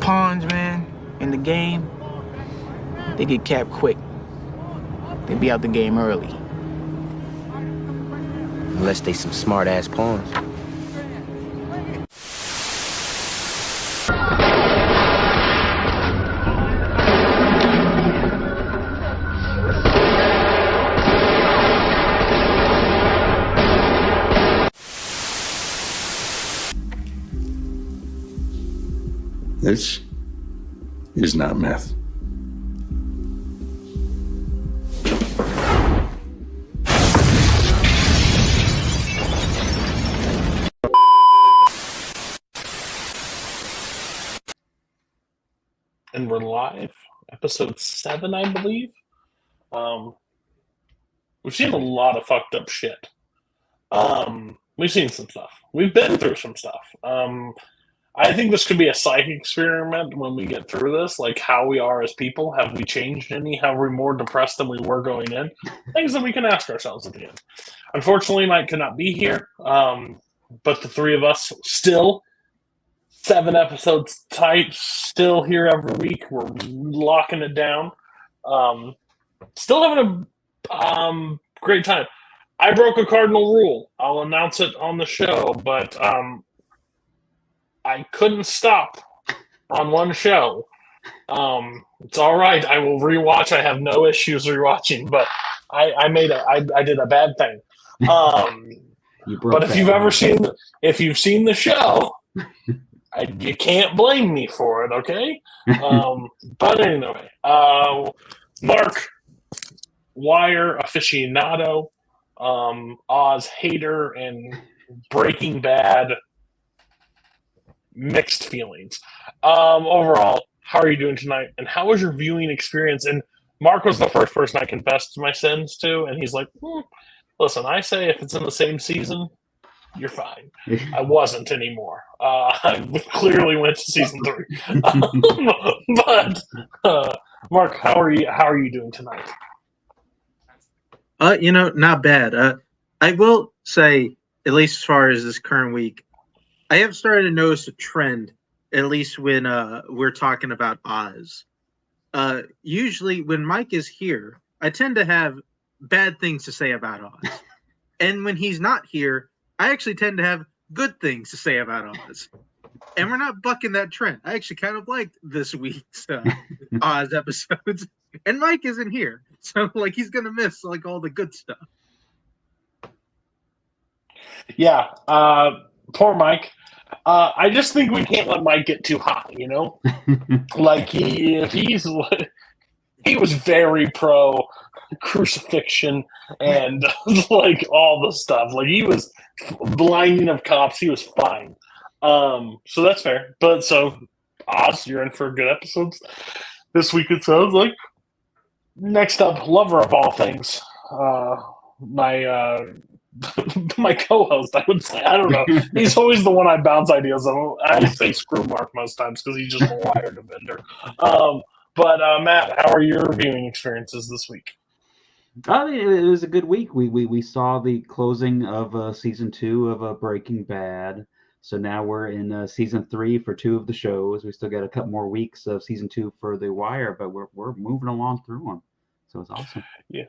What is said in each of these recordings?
pawns, man, in the game, they get capped quick. They be out the game early. Unless they some smart-ass pawns. This is not meth. And we're live, episode 7, I believe. We've seen a lot of fucked up shit. We've seen some stuff. We've been through some stuff. I think this could be a psych experiment when we get through this, like how we are as people. Have we changed any? Have we more depressed than we were going in? Things that we can ask ourselves at the end. Unfortunately, Mike could not be here, but the three of us still, 7 episodes tight, still here every week. We're locking it down. Still having a great time. I broke a cardinal rule. I'll announce it on the show, but I couldn't stop on one show. It's all right. I will rewatch. I have no issues rewatching, but I did a bad thing. But if you've seen the show, you can't blame me for it. Okay. But anyway, Mark, Wire aficionado, Oz hater, and Breaking Bad. Mixed feelings. Overall, how are you doing tonight? And how was your viewing experience? And Mark was the first person I confessed my sins to, and he's like, listen, I say if it's in the same season, you're fine. I wasn't anymore. I clearly went to season 3. But Mark, how are you doing tonight? Not bad. I will say, at least as far as this current week, I have started to notice a trend, at least when we're talking about Oz. Usually when Mike is here, I tend to have bad things to say about Oz. And when he's not here, I actually tend to have good things to say about Oz. And we're not bucking that trend. I actually kind of liked this week's Oz episodes. And Mike isn't here. So, he's going to miss, all the good stuff. Yeah. Poor Mike. I just think we can't let Mike get too high, he was very pro crucifixion and all the stuff. He was blinding of cops. He was fine. So that's fair. But so Oz, you're in for good episodes this week. It sounds like. Next up, lover of all things, my co-host, I would say. I don't know. He's always the one I bounce ideas on. I say screw Mark most times because he's just a wire defender. But Matt, how are your viewing experiences this week? I mean, it was a good week. We saw the closing of season 2 of Breaking Bad. So now we're in season 3 for 2 of the shows. We still got a couple more weeks of season 2 for The Wire, but we're moving along through them. So it's awesome. Yeah.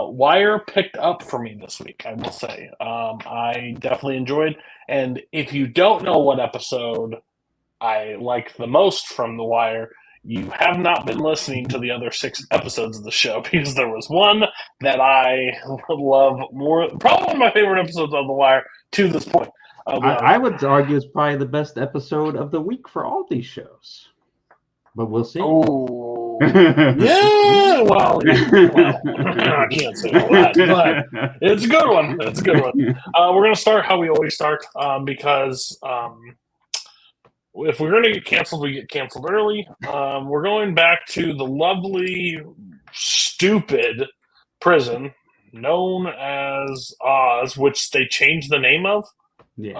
Wire picked up for me this week, I will say. I definitely enjoyed. And if you don't know what episode I like the most from The Wire, you have not been listening to the other 6 episodes of the show, because there was one that I love more. Probably one of my favorite episodes of The Wire to this point. I would argue it's probably the best episode of the week for all these shows. But we'll see. Oh, yeah. Well, I can't say all that, but it's a good one. We're going to start how we always start, because if we're going to get canceled, we get canceled early. We're going back to the lovely, stupid prison known as Oz, which they changed the name of. Yeah.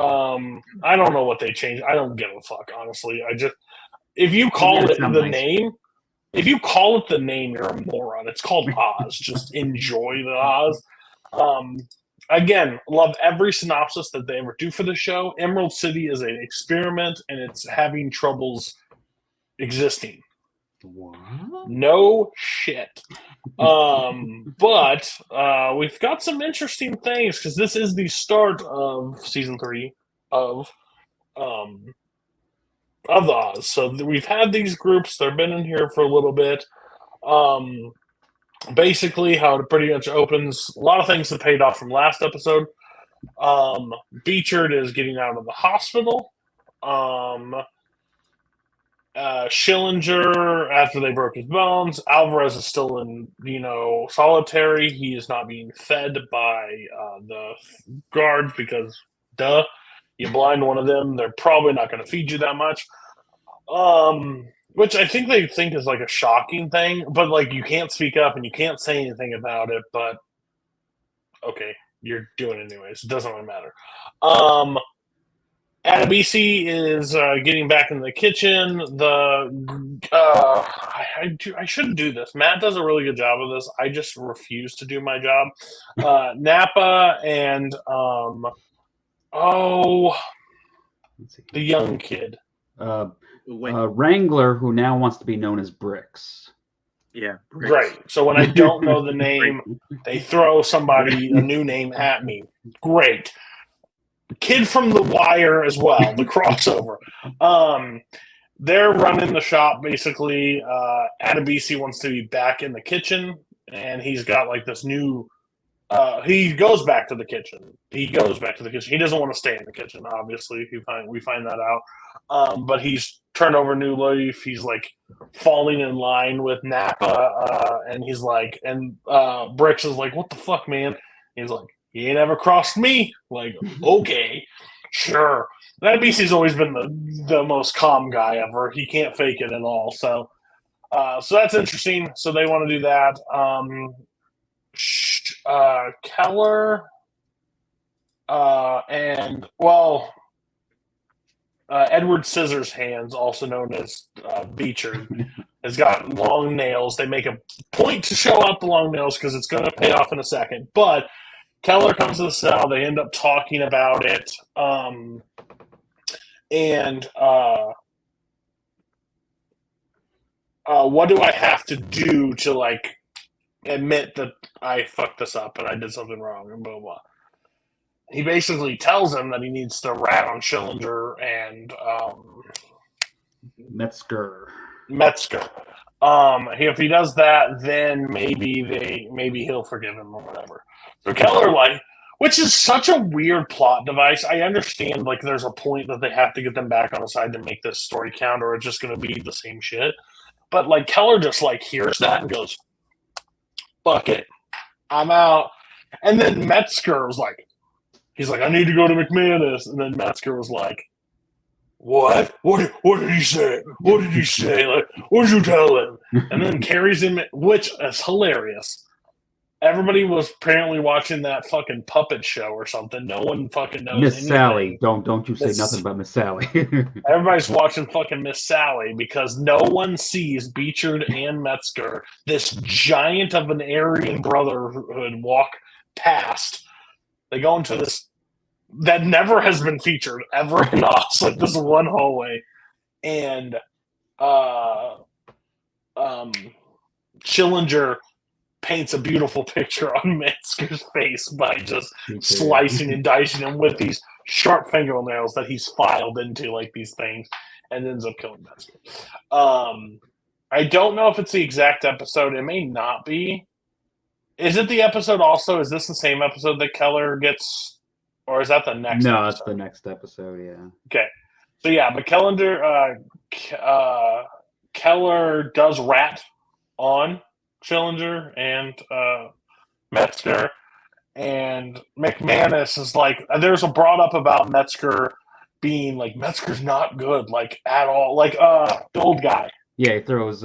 I don't know what they changed. I don't give a fuck, honestly. If you call it the name, you're a moron. It's called Oz. Just enjoy the Oz. again, love every synopsis that they ever do for the show. Emerald City is an experiment, and it's having troubles existing. What? No shit. But we've got some interesting things because this is the start of season 3 of the Oz. So we've had these groups; they've been in here for a little bit. Basically, how it pretty much opens. A lot of things that paid off from last episode. Beechard is getting out of the hospital. Schillinger, after they broke his bones, Alvarez is still in, solitary. He is not being fed by the guards because, duh, you blind one of them, they're probably not going to feed you that much. Which I think they think is like a shocking thing, but like you can't speak up and you can't say anything about it. But okay, you're doing it anyways. It doesn't really matter. Adebisi is getting back in the kitchen. I shouldn't do this. Matt does a really good job of this. I just refuse to do my job. Napa and the young kid. Wrangler, who now wants to be known as Bricks. Yeah, Bricks. Great. So when I don't know the name, they throw somebody a new name at me. Great. Kid from The Wire as well, the crossover. They're running the shop, basically. Adebisi wants to be back in the kitchen, and he's got like this new... he goes back to the kitchen. He doesn't want to stay in the kitchen, obviously. We find that out. But he's turned over a new leaf. He's like falling in line with Napa, and he's like... And Bricks is like, what the fuck, man? He's like, you ain't ever crossed me. Like, okay, sure. That BC's always been the most calm guy ever. He can't fake it at all. So that's interesting. So they want to do that. Keller Edward Scissorhands, also known as Beechard, has got long nails. They make a point to show out the long nails because it's going to pay off in a second. But Keller comes to the cell. They end up talking about it. What do I have to do to, like, admit that I fucked this up and I did something wrong and blah, blah, blah. He basically tells him that he needs to rat on Schillinger and Metzger. If he does that, then maybe he'll forgive him or whatever. So Keller, like, which is such a weird plot device. I understand, like, there's a point that they have to get them back on the side to make this story count, or it's just going to be the same shit. But, like, Keller just, like, hears that and goes, fuck it, I'm out. And then Metzger was like, he's like, I need to go to McManus. And then Metzger was like, what? What did he say? What did he say? Like, what did you tell him? And then carries him, which is hilarious. Everybody was apparently watching that fucking puppet show or something. No one fucking knows Miss anything. Sally. Don't you say nothing about Miss Sally. Everybody's watching fucking Miss Sally because no one sees Beechard and Metzger, this giant of an Aryan brotherhood, walk past. They go into this that never has been featured ever in Oz, like this one hallway. And Schillinger paints a beautiful picture on Metzger's face by just slicing and dicing him with these sharp fingernails that he's filed into like these things, and ends up killing Metzger. I don't know if it's the exact episode. It may not be. Is it the episode also? Is this the same episode that Keller gets, or is that the next episode? No, it's the next episode, yeah. Okay. So yeah, but Keller does rat on Schillinger and Metzger, and McManus is like, there's a brought up about Metzger being like, Metzger's not good, like, at all, like the old guy. Yeah, he throws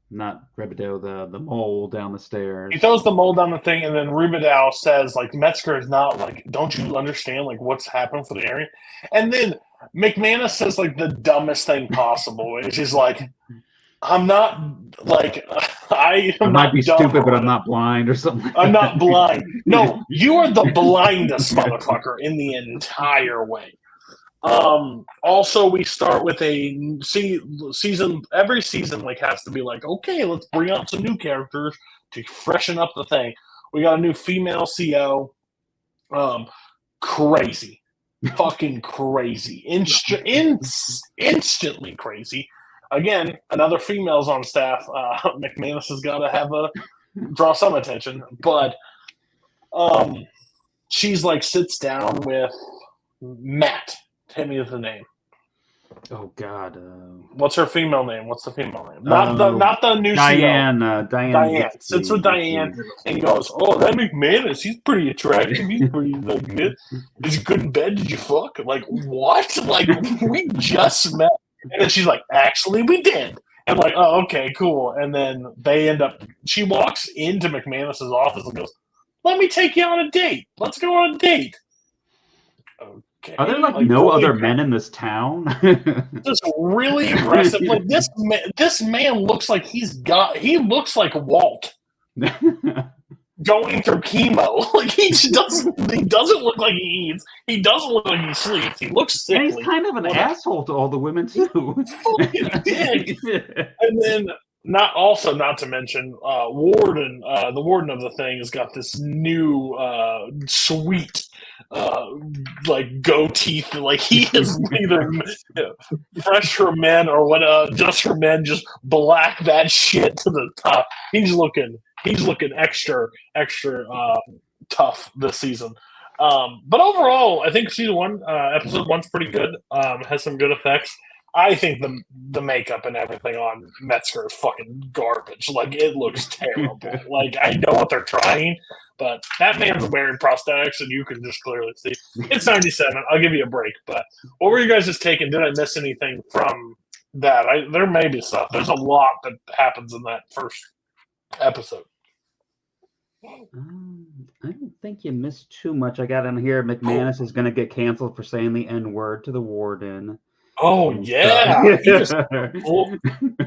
not Rebideau, the mole down the stairs. He throws the mole down the thing, and then Rebideau says, like, Metzger is not, like, don't you understand, like, what's happened for the area? And then McManus says, like, the dumbest thing possible, which is like, I'm not like I am I might not be dumb stupid, or but I'm whatever. not blind or something. I'm not blind. No, you are the blindest motherfucker in the entire way. Also, we start with a season. Every season, like, has to be like, okay, let's bring out some new characters to freshen up the thing. We got a new female CO. Crazy, fucking crazy, instantly crazy. Again, another female's on staff. McManus has got to have draw some attention, but she's like sits down with Matt. Tell me the name. Oh God. What's her female name? What's the female name? Not the new Diane. CEO. Diane. Diane sits with Diane and goes, "Oh, that McManus, he's pretty attractive. He's pretty like good. Is he good in bed? Did you fuck? Like what? Like we just met." And then she's like, "Actually, we did." And like, "Oh, okay, cool." And then they end up. She walks into McManus's office and goes, "Let me take you on a date. Let's go on a date." Okay. Are there like no other men in this town? Just really aggressive. Like this man looks like he looks like Walt going through chemo. Like he doesn't look like he eats. He doesn't look like he sleeps. He looks sickly. And he's kind of an asshole to all the women too. And then not to mention Warden, the warden of the thing has got this new sweet like goatee. Like he is either fresh for men or what just for men, just black that shit to the top. He's looking extra tough this season. But overall, I think season one, episode one's pretty good. Has some good effects. I think the makeup and everything on Metzger is fucking garbage. Like it looks terrible. Like I know what they're trying, but that man's wearing prosthetics, and you can just clearly see it's 97. I'll give you a break. But what were you guys just taking? Did I miss anything from that? There may be stuff. There's a lot that happens in that first episode. I don't think you missed too much. I got in here. McManus is going to get canceled for saying the N-word to the warden. Oh yeah,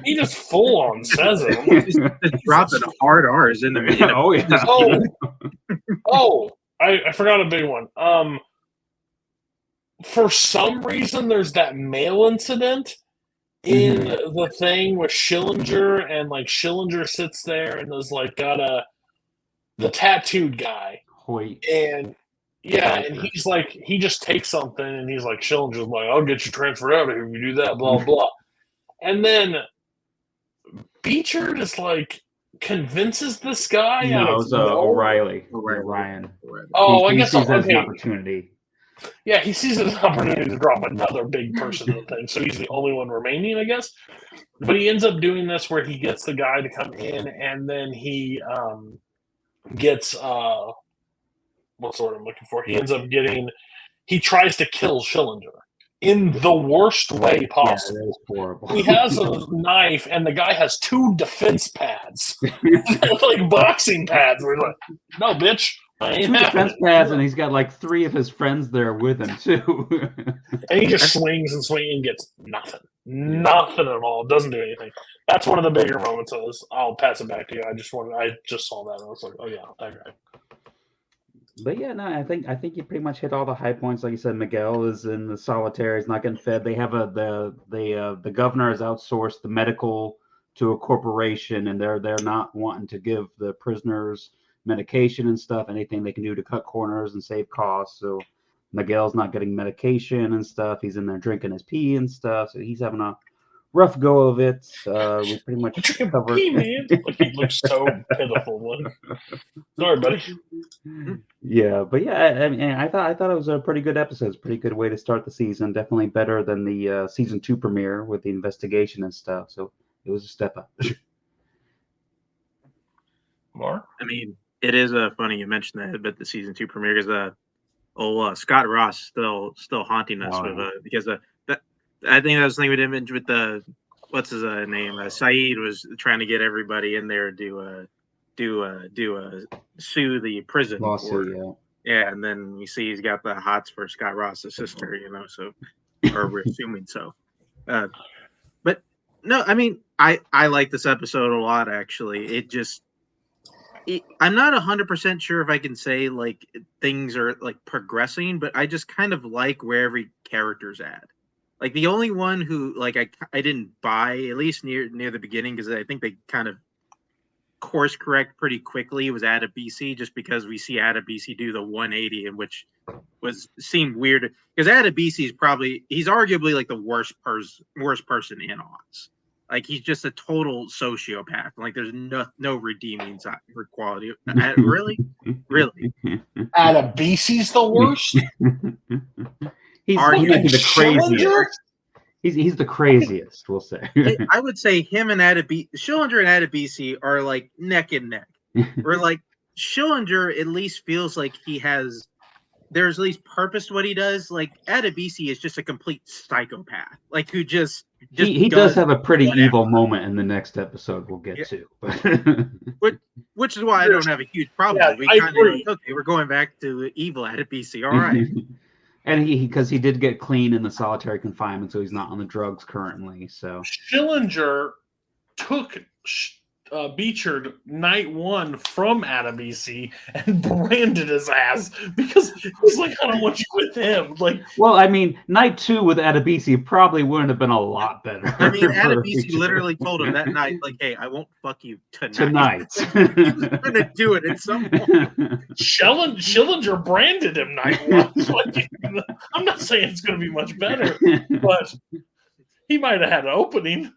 he just full on says it. Just dropping hard R's in the video. Oh yeah. I forgot a big one. For some reason, there's that mail incident in the thing with Schillinger, and like Schillinger sits there and is like got the tattooed guy, Hoyt. And yeah, and he's like, he just takes something and he's like, Schillinger's like, I'll get you transferred out of here if you do that, blah, blah. And then Beecher just like convinces this guy. No, it was O'Reilly. Ryan. Oh, I guess he sees okay. an opportunity. Yeah, he sees an opportunity to drop another big person in the thing, so he's the only one remaining, I guess. But he ends up doing this where he gets the guy to come in, and then he gets what's the word I'm looking for? He ends up he tries to kill Schillinger in the worst way possible. Yeah, that is horrible. He has a knife, and the guy has 2 defense pads, like boxing pads. We're like, no, bitch. 2 defense pads, and he's got like 3 of his friends there with him too. And he just swings and swings and gets nothing at all. Doesn't do anything. That's one of the bigger moments of this. I'll pass it back to you. I just saw that and I was like, oh yeah, that guy. But yeah, no, I think you pretty much hit all the high points. Like you said, Miguel is in the solitary. He's not getting fed. They have the governor has outsourced the medical to a corporation, and they're not wanting to give the prisoners medication and stuff. Anything they can do to cut corners and save costs. So Miguel's not getting medication and stuff. He's in there drinking his pee and stuff. So he's having a rough go of it. We pretty much covered. Pee, man. Like he looks so pitiful. Sorry, buddy. Yeah, but yeah, I mean, I thought it was a pretty good episode. It's a pretty good way to start the season. Definitely better than the season 2 premiere with the investigation and stuff. So it was a step up. Mark? I mean, it is funny you mentioned that, but the season 2 premiere is Scott Ross still haunting us because I think that was the thing we didn't mention with the what's his name? Saeed was trying to get everybody in there to sue the prison. Lawsuit, yeah, and then you see he's got the hots for Scott Ross's sister, so or we're assuming so. But no, I mean, I like this episode a lot. Actually, I'm not 100% sure if I can say like things are like progressing, but I just kind of like where every character's at. Like the only one who like I didn't buy, at least near the beginning, because I think they kind of course correct pretty quickly, was Adebisi, just because we see Adebisi do the 180, in which seemed weird because Adebisi he's arguably like the worst person in Oz. Like he's just a total sociopath. Like there's no redeeming quality. Really. Adebisi's the worst. He's the craziest. He's the craziest, we'll say. I would say him and Schillinger and Adebisi are like neck and neck. Or like Schillinger at least feels like there's at least purpose to what he does. Like Adebisi is just a complete psychopath. Like who just he does have a pretty evil moment in the next episode we'll get to. Which is why I don't have a huge problem. Yeah, We kind of okay, we're going back to evil Adebisi. All right. And because he did get clean in the solitary confinement, so he's not on the drugs currently. So Schillinger took Beechard night 1 from Adebisi and branded his ass because he's like, I don't want you with him. Like, well, I mean, night 2 with Adebisi probably wouldn't have been a lot better. I mean, Adebisi literally told him that night, like, "Hey, I won't fuck you tonight." He was gonna do it at some point. Schillinger branded him night 1. Like, I'm not saying it's going to be much better, but he might have had an opening.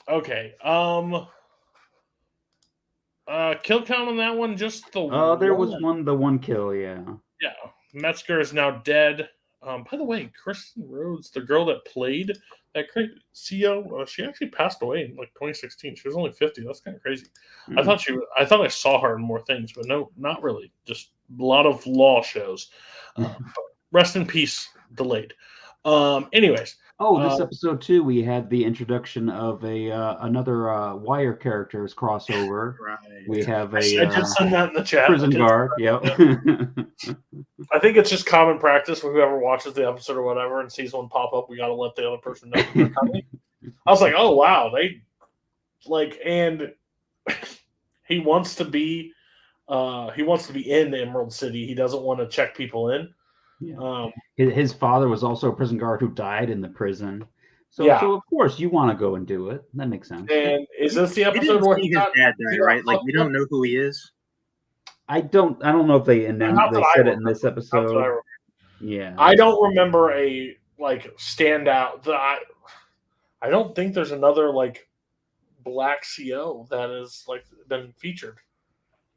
Okay. Kill count on that one, just the there was one kill, yeah. Yeah. Metzger is now dead. By the way, Kristen Rhodes, the girl that played that CO, she actually passed away in like 2016. She was only 50. That's kind of crazy. I thought I saw her in more things, but no, not really. Just a lot of law shows. Rest in peace, delayed. Anyways. This episode too, we had the introduction of another Wire characters crossover. Right. We have I just sent that in the chat. Prison guard. Yep. I think it's just common practice for whoever watches the episode or whatever and sees one pop up. We got to let the other person know they're coming. I was like, oh wow, they like, and he wants to be in Emerald City. He doesn't want to check people in. Yeah. His father was also a prison guard who died in the prison. So of course you want to go and do it. That makes sense. And is this the episode where his dad died, right? Like we don't know who he is. I don't know if they announced they said it in this episode. Yeah. I don't remember a like standout that I don't think there's another like black CO that is like been featured.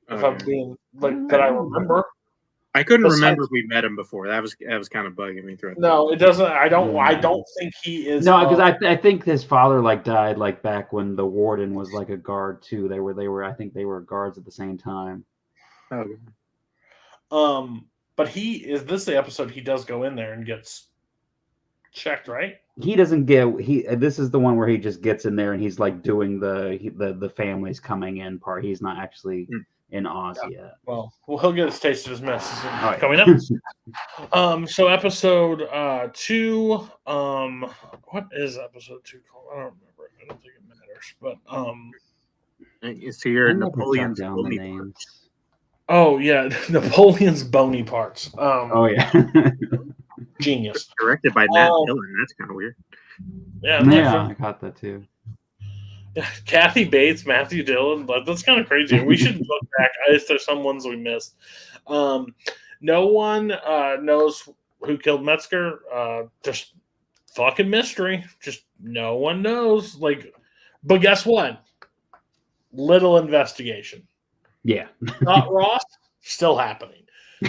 If I'm being like that I remember. I couldn't remember if we met him before. That was kind of bugging me through it. No, it doesn't. I don't think he is. No, because I think his father like died like back when the warden was like a guard too. They were I think they were guards at the same time. Okay. But this the episode he does go in there and gets checked, right? He doesn't this is the one where he just gets in there and he's like doing the families coming in part. He's not actually in Oz yet. Well, he'll get his taste of his mess coming up. So episode 2, what is episode 2 called? I don't remember. I don't think it matters. But it's here Napoleon's bony parts. Oh yeah, Napoleon's bony parts. Oh yeah. Genius. Directed by Matt Dillon. That's kind of weird. Yeah, I caught that too. Kathy Bates, Matthew Dillon, but that's kind of crazy. We should look back if there's some ones we missed. No one knows who killed Metzger. Just fucking mystery. Just no one knows. Like, but guess what? Little investigation. Yeah. Not Ross. Still happening.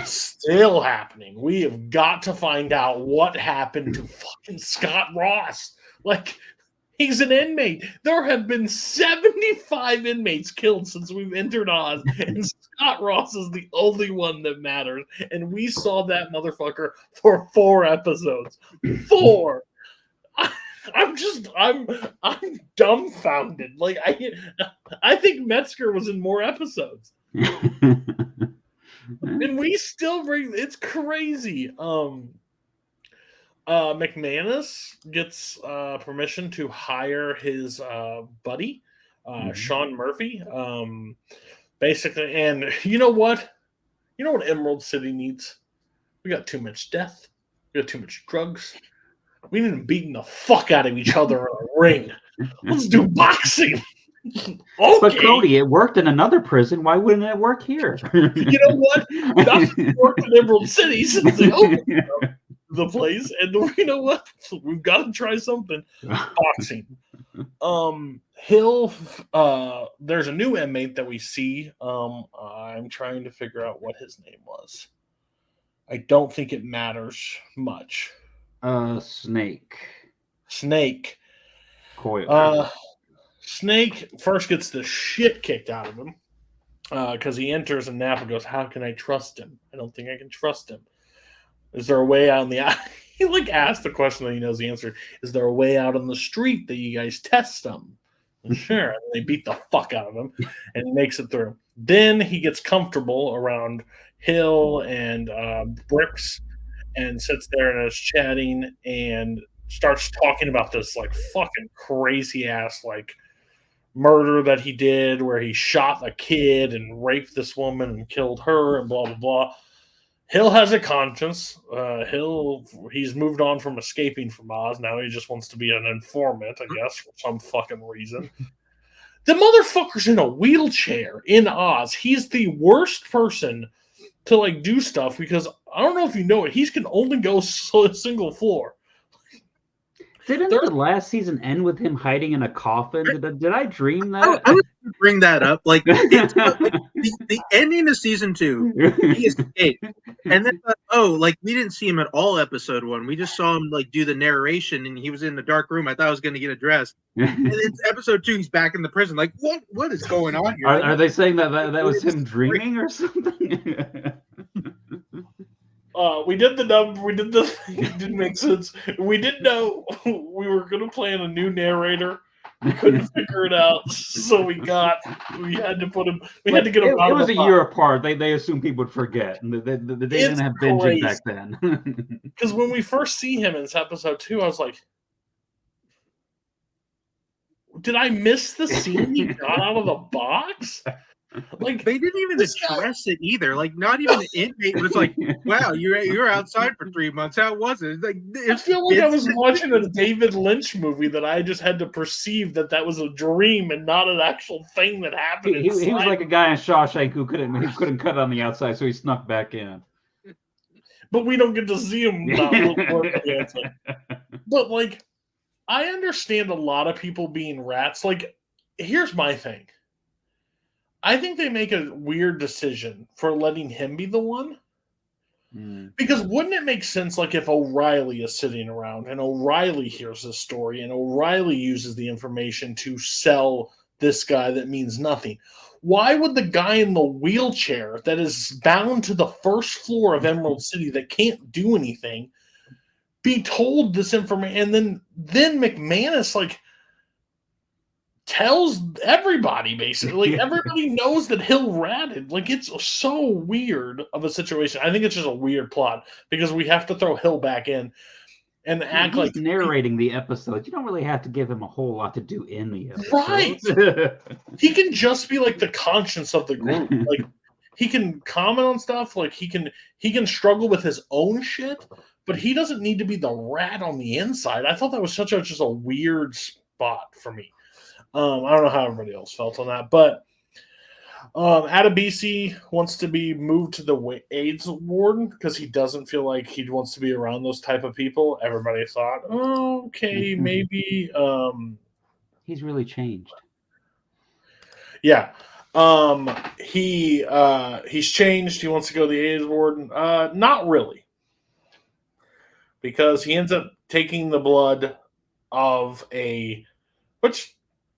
Still happening. We have got to find out what happened to fucking Scott Ross. Like. He's an inmate. There have been 75 inmates killed since we've entered Oz, and Scott Ross is the only one that matters. And we saw that motherfucker for 4 episodes. 4. I'm dumbfounded. Like I think Metzger was in more episodes, and we still bring. It's crazy. McManus gets permission to hire his buddy, Sean Murphy. Basically, and you know what? You know what Emerald City needs? We got too much death. We got too much drugs. We need them beating the fuck out of each other in a ring. Let's do boxing. Okay. But Cody, it worked in another prison. Why wouldn't it work here? You know what? That's worked in Emerald City since they opened the place. And you know what? We've got to try something. Boxing. Hill, there's a new inmate that we see. I'm trying to figure out what his name was. I don't think it matters much. Snake. Coil. Snake first gets the shit kicked out of him because he enters and Napa goes, "How can I trust him? I don't think I can trust him. Is there a way out on the?" He asked the question that he knows the answer. Is there a way out on the street that you guys test him? And sure. And they beat the fuck out of him, and he makes it through. Then he gets comfortable around Hill and Brooks, and sits there and is chatting and starts talking about this fucking crazy ass murder that he did where he shot a kid and raped this woman and killed her and blah blah blah. Hill has a conscience. He's moved on from escaping from Oz. Now he just wants to be an informant, I guess, for some fucking reason. The motherfucker's in a wheelchair in Oz. He's the worst person to do stuff because I don't know if you know it. He can only go a single floor. Didn't the last season end with him hiding in a coffin? Did I dream that? I was going to bring that up. The ending of season 2, he escaped. And then, we didn't see him at all episode 1. We just saw him, do the narration, and he was in the dark room. I thought I was going to get addressed. And then episode 2, he's back in the prison. What is going on here? Are they saying that was him dreaming or something? We did the number. We did the thing. It didn't make sense. We didn't know we were going to plan a new narrator. We couldn't figure it out, so we had to put him. We had to get him. It was a year apart. They assumed people would forget, and they didn't have binging back then. Because when we first see him in episode 2, I was like, "Did I miss the scene he got out of the box?" They didn't even address it either. Not even the inmate was like, "Wow, you're outside for 3 months. How was it?" I feel like I was watching a David Lynch movie that I just had to perceive that was a dream and not an actual thing that happened. He was like a guy in Shawshank who couldn't cut on the outside, so he snuck back in. But we don't get to see him. But I understand a lot of people being rats. Here's my thing. I think they make a weird decision for letting him be the one. Because wouldn't it make sense if O'Reilly is sitting around and O'Reilly hears this story and O'Reilly uses the information to sell this guy that means nothing? Why would the guy in the wheelchair that is bound to the first floor of Emerald City that can't do anything be told this information? And then McManus tells everybody, basically. Everybody knows that Hill ratted. It's so weird of a situation. I think it's just a weird plot because we have to throw Hill back in and act he's narrating the episode. You don't really have to give him a whole lot to do in the episode. Right. He can just be the conscience of the group. He can comment on stuff. He can struggle with his own shit, but he doesn't need to be the rat on the inside. I thought that was just a weird spot for me. I don't know how everybody else felt on that, but Adebisi wants to be moved to the AIDS ward because he doesn't feel like he wants to be around those type of people. Everybody thought, oh, okay, maybe. He's really changed. Yeah. He's changed. He wants to go to the AIDS ward. Not really. Because he ends up taking the blood of which,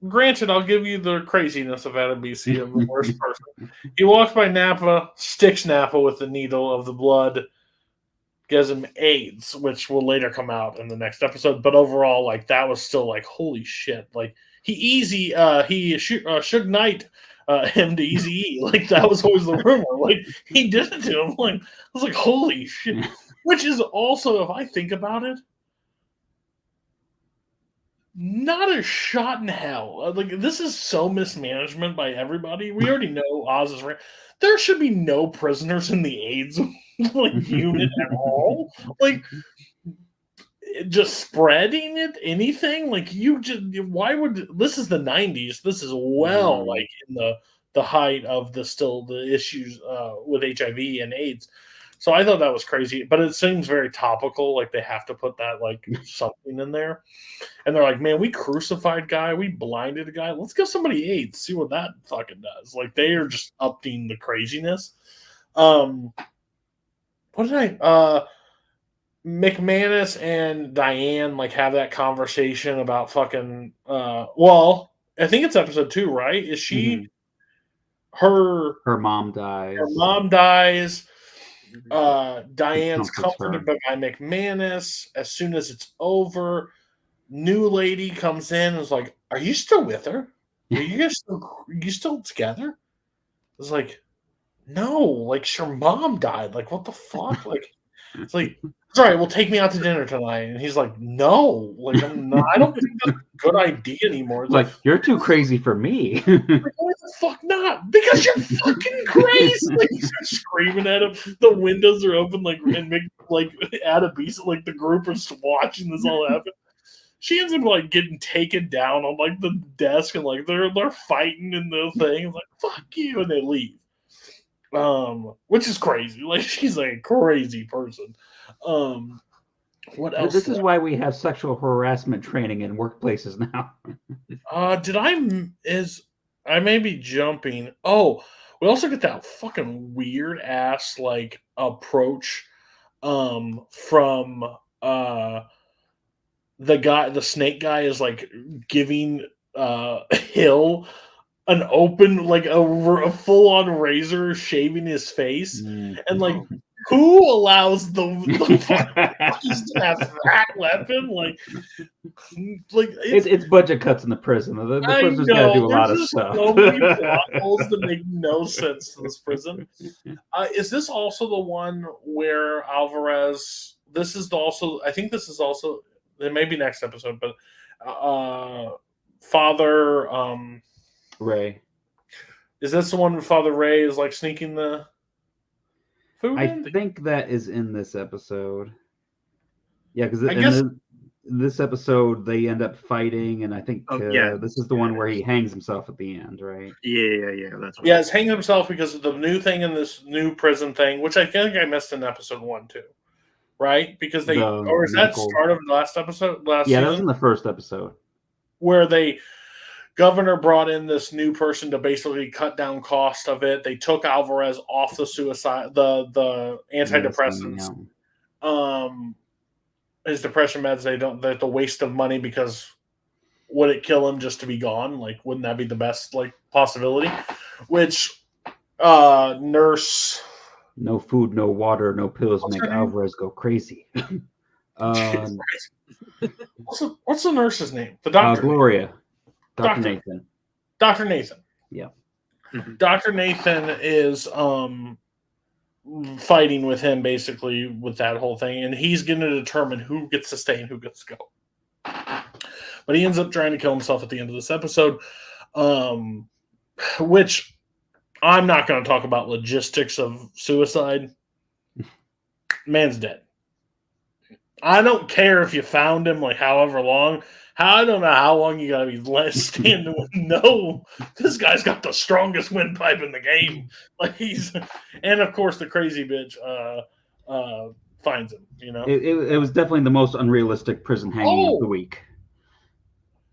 granted, I'll give you the craziness of Adebisi of the worst person. He walks by Napa, sticks Napa with the needle of the blood, gives him AIDS, which will later come out in the next episode. But overall, that was still holy shit. He Suge Knight him to Eazy-E. That was always the rumor. He did it to him. I was holy shit. Which is also, if I think about it, Not a shot in hell. Like, this is so mismanagement by everybody. We already know Oz is right. There should be no prisoners in the AIDS unit at all. Like, just spreading it, anything like you just why would this is the 90s? This is well like in the height of the issues with HIV and AIDS. So I thought that was crazy, but it seems very topical. Like they have to put that like something in there, and they're like, "Man, we crucified guy, we blinded a guy. Let's give somebody AIDS, see what that fucking does." Like they are just upping the craziness. What did I? McManus and Diane like have that conversation about fucking. Well, I think it's episode 2, right? Is she? Her mom dies. Her mom dies. Diane's comforted by McManus. As soon as it's over, new lady comes in and is like, "Are you still with her? Are you still together?" It's like, no, like her mom died. Like, what the fuck? Like, it's like, sorry, well, take me out to dinner tonight. And he's like, no, like, I'm not, I don't think that's a good idea anymore. It's like, you're too crazy for me. Like, why the fuck not? Because you're fucking crazy. Like, he's screaming at him. The windows are open, like, and make, like, Adabisa, like, the group is watching this all happen. She ends up, like, getting taken down on, like, the desk, and, like, they're fighting in the thing. It's like, fuck you, and they leave. Which is crazy. Like, she's like a crazy person. What else? This is why we have sexual harassment training in workplaces now. I may be jumping. Oh, we also get that fucking weird ass like approach from the snake guy is like giving Hill an open, like a full-on razor shaving his face, and like, who allows the fuckers to have that weapon? Like it's budget cuts in the prison. The prisoners got to do a lot of stuff. So many plot holes that make no sense to this prison. Is this also the one where Alvarez? I think this is also. It may be next episode, but Father. Ray. Is this the one where Father Ray is like sneaking the food? I think that is in this episode. Yeah, because in this episode they end up fighting, and I think this is the one where he hangs himself at the end, right? Yeah. That's what he's hanging himself because of the new thing in this new prison thing, which I think I missed in episode 1 too. Right? Because that start of the last episode? That was in the first episode. Where Governor brought in this new person to basically cut down cost of it. They took Alvarez off the the antidepressants. His depression meds, they're the waste of money because would it kill him just to be gone? Like, wouldn't that be the best like possibility? Which nurse, no food, no water, no pills make Alvarez go crazy. What's the nurse's name? The doctor. Gloria. Dr. Nathan. Dr. Nathan. Yeah. Dr. Nathan is fighting with him basically with that whole thing, and he's going to determine who gets to stay and who gets to go. But he ends up trying to kill himself at the end of this episode, which I'm not going to talk about logistics of suicide. Man's dead. I don't care if you found him like however long. I don't know how long you gotta be standing with. No, this guy's got the strongest windpipe in the game. Like and of course the crazy bitch finds him. You know, it was definitely the most unrealistic prison hanging of the week.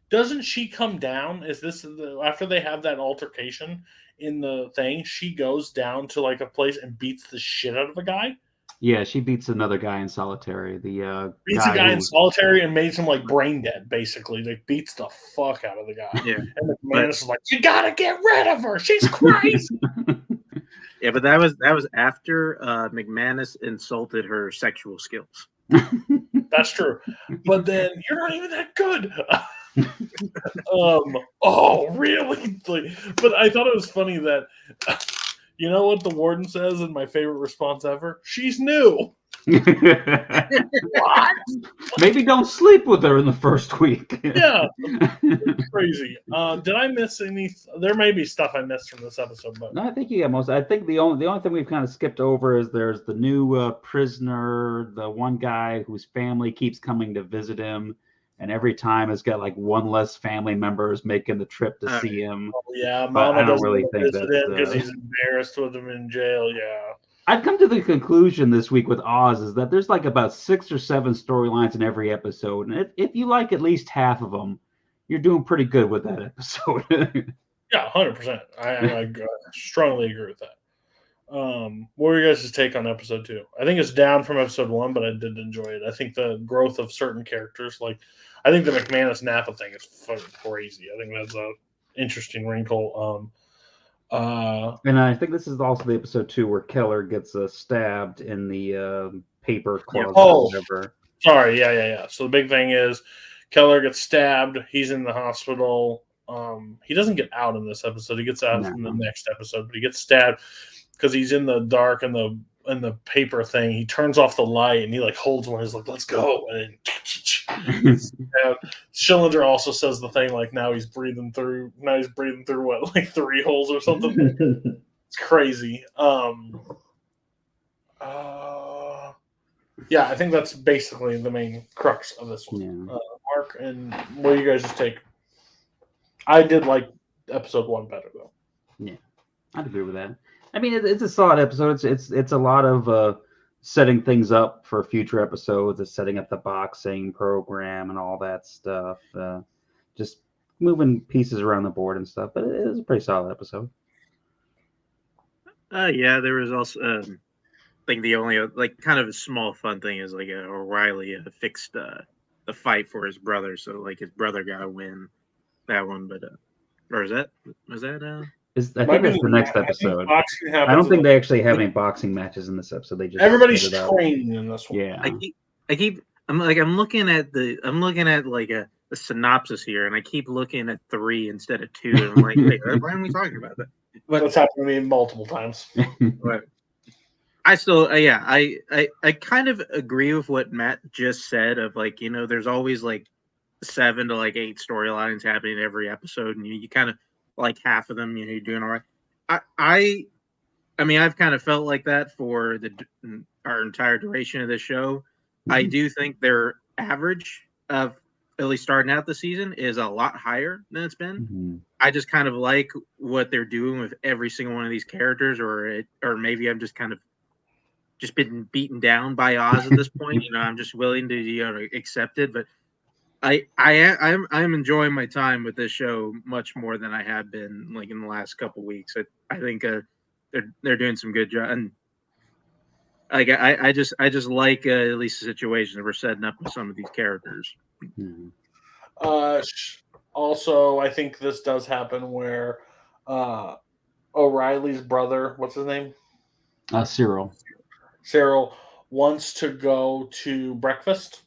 Doesn't she come down? Is this after they have that altercation in the thing? She goes down to like a place and beats the shit out of a guy. Yeah, she beats another guy in solitary. Beats a guy in solitary and makes him like brain dead, basically. Like beats the fuck out of the guy. Yeah. And the man is like, "You gotta get rid of her. She's crazy." Yeah, but that was after McManus insulted her sexual skills. That's true. But then you're not even that good. Oh, really? But I thought it was funny that. You know what the warden says in my favorite response ever? She's new. What? Maybe don't sleep with her in the first week. Yeah, crazy. Did I miss any? There may be stuff I missed from this episode, but No, I think you got most. I think the only thing we've kind of skipped over is there's the new prisoner, the one guy whose family keeps coming to visit him, and every time has got like one less family members making the trip to see him. yeah, But Mama I don't doesn't really want to think visit that's. him because he's embarrassed with him in jail. Yeah. I've come to the conclusion this week with Oz is that there's like about 6 or 7 storylines in every episode, and if you like at least half of them, you're doing pretty good with that episode. Yeah, 100%. I strongly agree with that. What were your guys' take on episode 2? I think it's down from episode 1, but I did enjoy it. I think the growth of certain characters, like I think the McManus Napa thing is fucking crazy. I think that's a interesting wrinkle. And I think this is also the episode 2 where Keller gets stabbed in the paper closet or whatever. Sorry, yeah. So the big thing is Keller gets stabbed. He's in the hospital. He doesn't get out in this episode. He gets out in the next episode, but he gets stabbed because he's in the dark and the paper thing. He turns off the light and he like holds one. He's like, "Let's go!" And then Schillinger also says the thing like, "Now he's breathing through what, like 3 holes or something." It's crazy. Yeah, I think that's basically the main crux of this one. Yeah. Mark, and what do you guys' take? I did like episode 1 better though. Yeah, I'd agree with that. I mean, it's a solid episode. It's a lot of setting things up for future episodes. It's setting up the boxing program and all that stuff. Just moving pieces around the board and stuff. But it is a pretty solid episode. Yeah, there was also I think the only like kind of a small fun thing is like O'Reilly fixed the fight for his brother, so like his brother got to win that one. But or was that? I think that's the next episode. I don't think they actually have any boxing matches in this episode. They just everybody's training in this one. Yeah. I'm looking at like a synopsis here, and I keep looking at 3 instead of 2. And I'm like, wait, why are we talking about that? But it's happened to me multiple times. But I still, I kind of agree with what Matt just said. Of like, there's always like 7 to like 8 storylines happening every episode, and you kind of like half of them, you're doing all right. I mean, I've kind of felt like that for our entire duration of this show. Mm-hmm. I do think their average of at least starting out the season is a lot higher than it's been. Mm-hmm. I just kind of like what they're doing with every single one of these characters, or maybe I'm just kind of just been beaten down by Oz at this point. I'm just willing to accept it, but I'm enjoying my time with this show much more than I have been like in the last couple weeks. I think they're doing some good job, and like I just like at least the situations we're setting up with some of these characters. Mm-hmm. Also, I think this does happen where O'Reilly's brother, what's his name? Cyril wants to go to breakfast.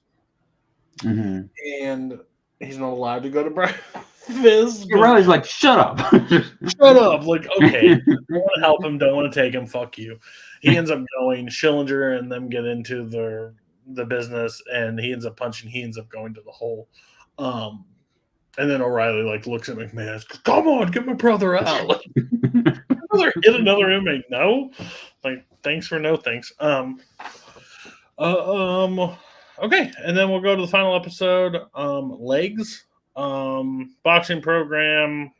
Mm-hmm. And he's not allowed to go to breakfast. Riley's like, shut up. Shut up. Like, okay, don't want to help him, don't want to take him, fuck you. He ends up going, Schillinger and them get into the business, and he ends up punching, he ends up going to the hole. And then O'Reilly like looks at McMahon, come on, get my brother out. Like, hit another inmate. No? Like, thanks for no thanks. Okay, and then we'll go to the final episode. Legs, boxing program.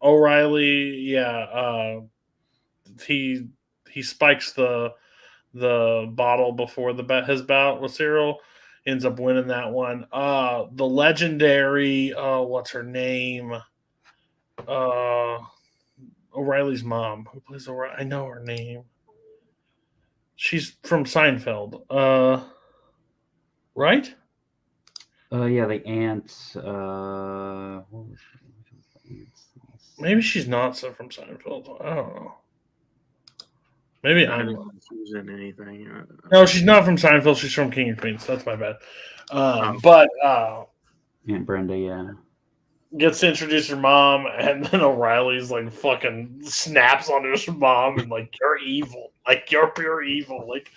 O'Reilly, he spikes the bottle before his bout with Cyril. Ends up winning that one. The legendary, what's her name? O'Reilly's mom, who plays O'Reilly. I know her name. She's from Seinfeld. Right? Yeah, the aunt. Maybe she's not from Seinfeld. I don't know. Maybe I don't know if she was in anything. No, she's not from Seinfeld. She's from King of Queens. That's my bad. But Aunt Brenda, yeah. Gets to introduce her mom, and then O'Reilly's like fucking snaps on his mom and like, you're evil. Like, you're pure evil. Like,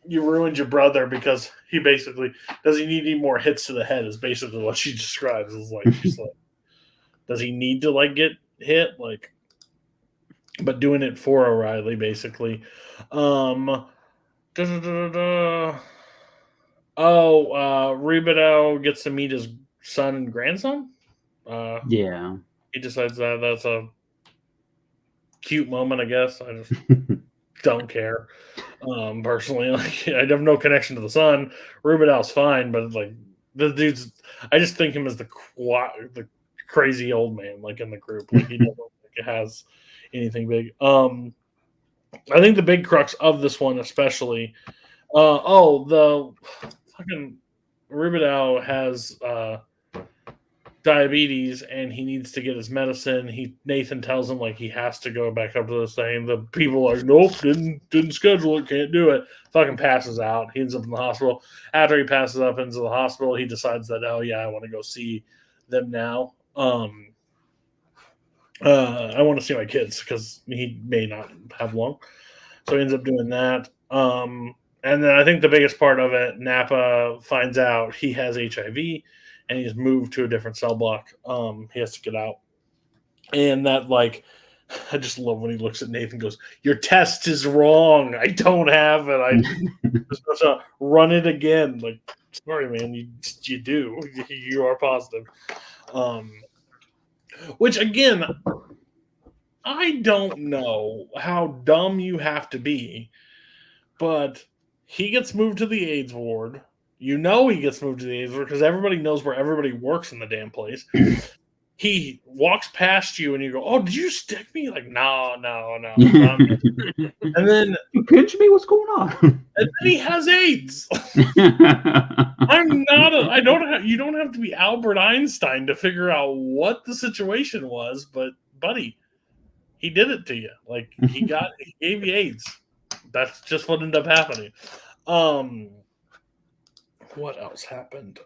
you ruined your brother because he basically does he need any more hits to the head is basically what she describes. Is like she's like, does he need to like get hit? Like, but doing it for O'Reilly basically. Um Rubidoux gets to meet his son and grandson. Yeah. He decides that that's a cute moment, I guess. I just don't care. Personally, like I have no connection to the son. Rubidoux's fine, but like the dude's, I just think him as the crazy old man, like in the group. Like he doesn't think it has anything big. I think the big crux of this one, especially, the fucking Rubidoux has diabetes and he needs to get his medicine. Nathan tells him like he has to go back up to this thing. The people are like, nope, didn't schedule it, can't do it. Fucking passes out. He ends up in the hospital. After he passes up into the hospital, he decides that, oh yeah, I want to go see them now. I want to see my kids because he may not have long. So he ends up doing that. And then I think the biggest part of it, Napa finds out he has HIV and he's moved to a different cell block. He has to get out. And that, like, I just love when he looks at Nathan and goes, your test is wrong. I don't have it. I'm supposed to run it again. Like, sorry, man, you do. You are positive. Which, again, I don't know how dumb you have to be, but he gets moved to the AIDS ward. You know he gets moved to the AIDS ward because everybody knows where everybody works in the damn place. He walks past you and you go, oh, did you stick me? Like, no. And then you pinch me? What's going on? And then he has AIDS. You don't have to be Albert Einstein to figure out what the situation was, but buddy, he did it to you. Like he gave you AIDS. That's just what ended up happening. What else happened?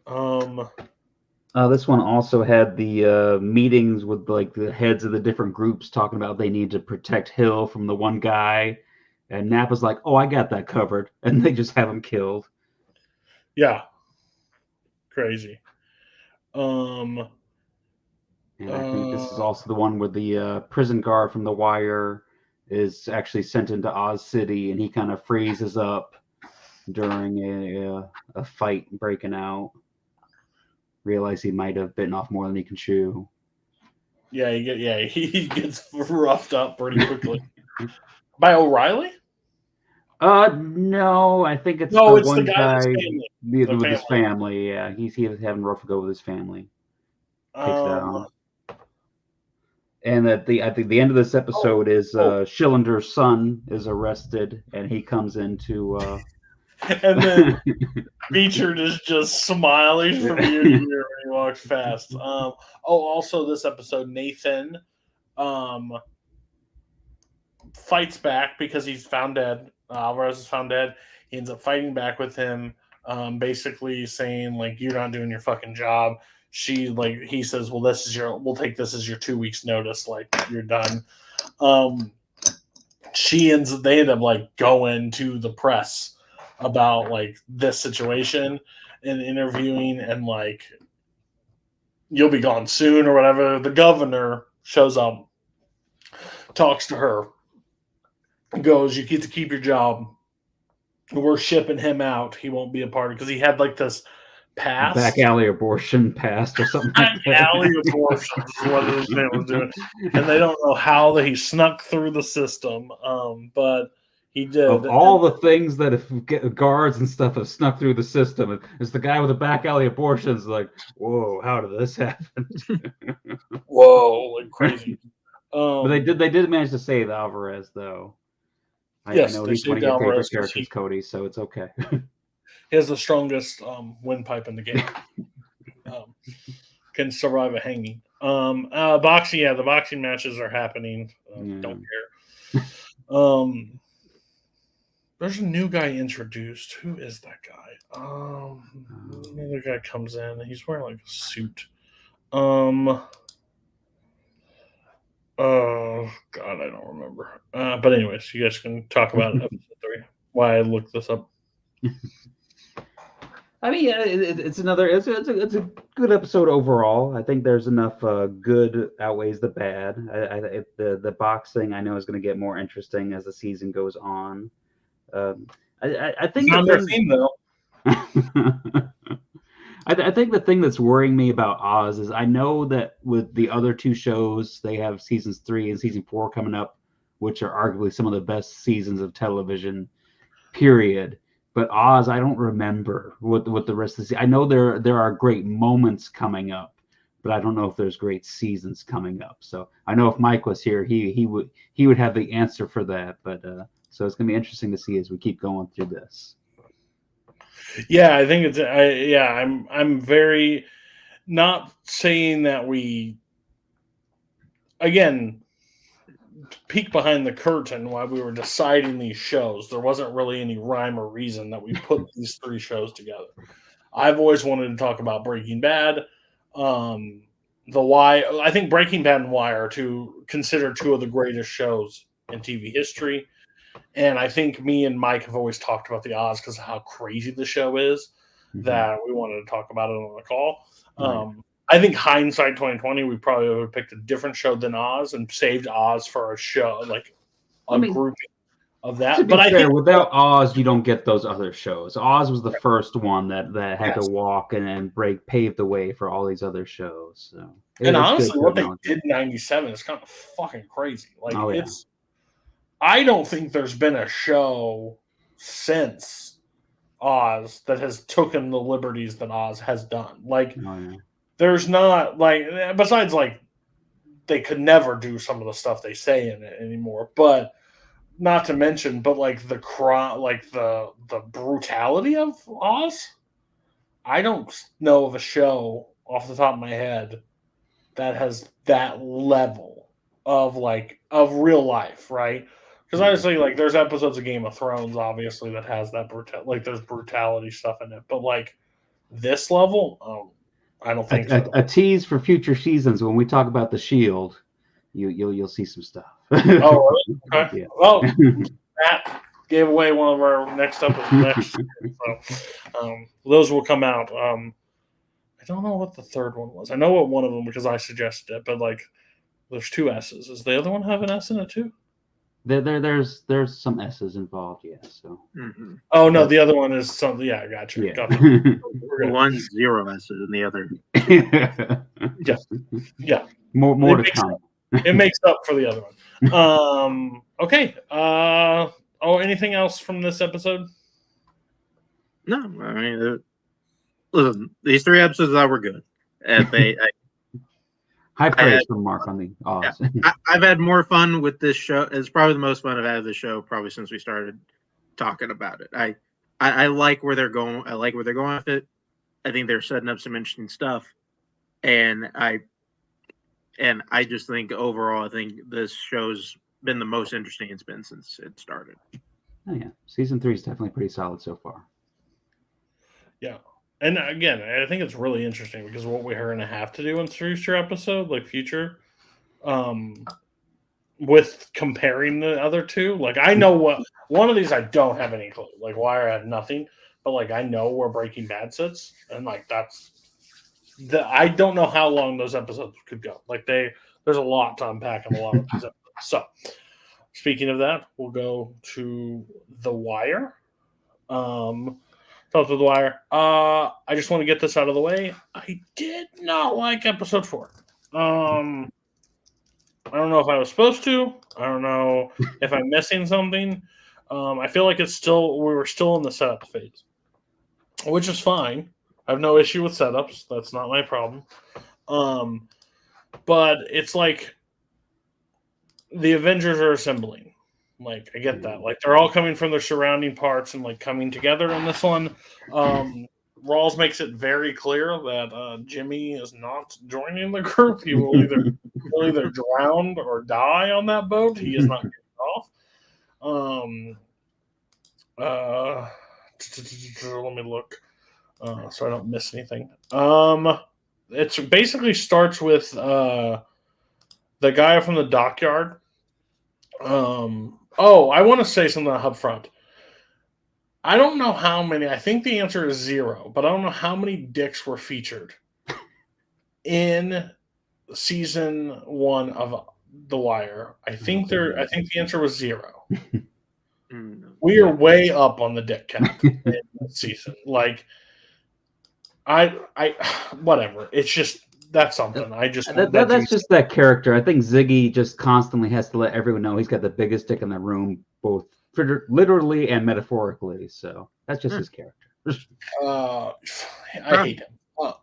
This one also had the meetings with like the heads of the different groups talking about they need to protect Hill from the one guy, and Napa's like, "Oh, I got that covered," and they just have him killed. Yeah, crazy. And I think this is also the one where the prison guard from The Wire is actually sent into Oz City, and he kind of freezes up during a fight breaking out. Realize he might have bitten off more than he can chew. Yeah, he gets roughed up pretty quickly. By O'Reilly? No, I think it's it's one the guy with his family. With his family, yeah. He was having a rough go with his family. Takes it out. And I think the end of this episode is Schillinger's son is arrested, and he comes into. And then Beechard is just smiling from ear to ear when he walks past. Also this episode, Nathan fights back because he's found dead. Alvarez is found dead. He ends up fighting back with him, basically saying like, you're not doing your fucking job. He says, well, we'll take this as your 2 weeks notice. Like you're done. They end up like going to the press about like this situation and interviewing and like, you'll be gone soon or whatever. The governor shows up, talks to her, goes, you get to keep your job. We're shipping him out. He won't be a part of because he had like this pass. Back alley abortion passed or something like that. Back alley abortion is what his man was doing. And they don't know how that he snuck through the system. But he did. Of all the things that if guards and stuff have snuck through the system, it's the guy with the back alley abortions. Like, whoa, how did this happen? Whoa, like crazy. But they did manage to save Alvarez, though. I know he's one of your favorite characters, Cody, so it's okay. He has the strongest windpipe in the game. Can survive a hanging. Boxing, the boxing matches are happening. Don't care. There's a new guy introduced. Who is that guy? Another guy comes in. He's wearing like a suit. Oh God, I don't remember. But anyways, you guys can talk about episode 3. Why I looked this up. I mean, yeah, it's another. It's a good episode overall. I think there's enough good outweighs the bad. The box thing I know is going to get more interesting as the season goes on. I It's think not the their thing. theme though. I think the thing that's worrying me about Oz is I know that with the other two shows, they have seasons 3 and season 4 coming up, which are arguably some of the best seasons of television, period. But Oz, I don't remember what the rest of the season. I know there are great moments coming up, but I don't know if there's great seasons coming up. So I know if Mike was here, he would have the answer for that. But so it's gonna be interesting to see as we keep going through this. Yeah, I think it's. I'm very not saying that we again peek behind the curtain while we were deciding these shows. There wasn't really any rhyme or reason that we put these 3 shows together. I've always wanted to talk about Breaking Bad, The Wire. I think Breaking Bad and Wire are considered 2 of the greatest shows in TV history. And I think me and Mike have always talked about the Oz because of how crazy the show is, that we wanted to talk about it on the call. Right. I think hindsight 2020, we probably would have picked a different show than Oz and saved Oz for a show, like grouping of that. To be fair, without Oz, you don't get those other shows. Oz was the first one that had to walk and pave the way for all these other shows. So, and honestly, what they did in '97 is kind of fucking crazy. Like I don't think there's been a show since Oz that has taken the liberties that Oz has done. Like, there's not besides they could never do some of the stuff they say in it anymore. But not to mention, the brutality of Oz. I don't know of a show off the top of my head that has that level of real life, right? Because honestly, there's episodes of Game of Thrones, obviously, that has that there's brutality stuff in it, but this level, I don't think so. A tease for future seasons when we talk about the Shield, you'll see some stuff. Oh, really? Okay. Yeah. Well, Matt gave away one of our next episodes. So those will come out. I don't know what the third one was. I know what one of them because I suggested it, but there's 2 S's. Does the other one have an S in it too? There's some S's involved, yeah. So. Mm-hmm. Oh no, the other one is something. Yeah, I got you. Yeah. One's 0 S's, and the other. Yeah. More to come. It makes up for the other one. Okay. Anything else from this episode? No, I mean, listen, these 3 episodes that were good. High praise from Mark on the Oz. Yeah, I've had more fun with this show. It's probably the most fun I've had with the show probably since we started talking about it. I like where they're going. I like where they're going with it. I think they're setting up some interesting stuff, and I just think overall, I think this show's been the most interesting it's been since it started. Oh yeah, season 3 is definitely pretty solid so far. Yeah. And again, I think it's really interesting because what we're going to have to do in future episode, future, with comparing the other 2. I know what one of these I don't have any clue. Wire I have nothing, but I know where Breaking Bad sits, and I don't know how long those episodes could go. There's a lot to unpack in a lot of these episodes. So, speaking of that, we'll go to The Wire. Thoughts of The Wire. I just want to get this out of the way. I did not like episode 4. I don't know if I was supposed to. I don't know if I'm missing something. I feel like we were still in the setup phase, which is fine. I have no issue with setups. That's not my problem. But it's the Avengers are assembling. I get that. They're all coming from their surrounding parts and coming together in this one. Rawls makes it very clear that Jimmy is not joining the group. He will either drown or die on that boat. He is not getting off. Let me look so I don't miss anything. It basically starts with the guy from the dockyard. I want to say something up front. I don't know how many. I think the answer is 0, but I don't know how many dicks were featured in season 1 of The Wire. I think the answer was 0. We are way up on the dick count in this season. Like, I whatever. It's just that's something. I just that's just that character. I think Ziggy just constantly has to let everyone know he's got the biggest dick in the room, both literally and metaphorically. So that's just his character. I hate him. But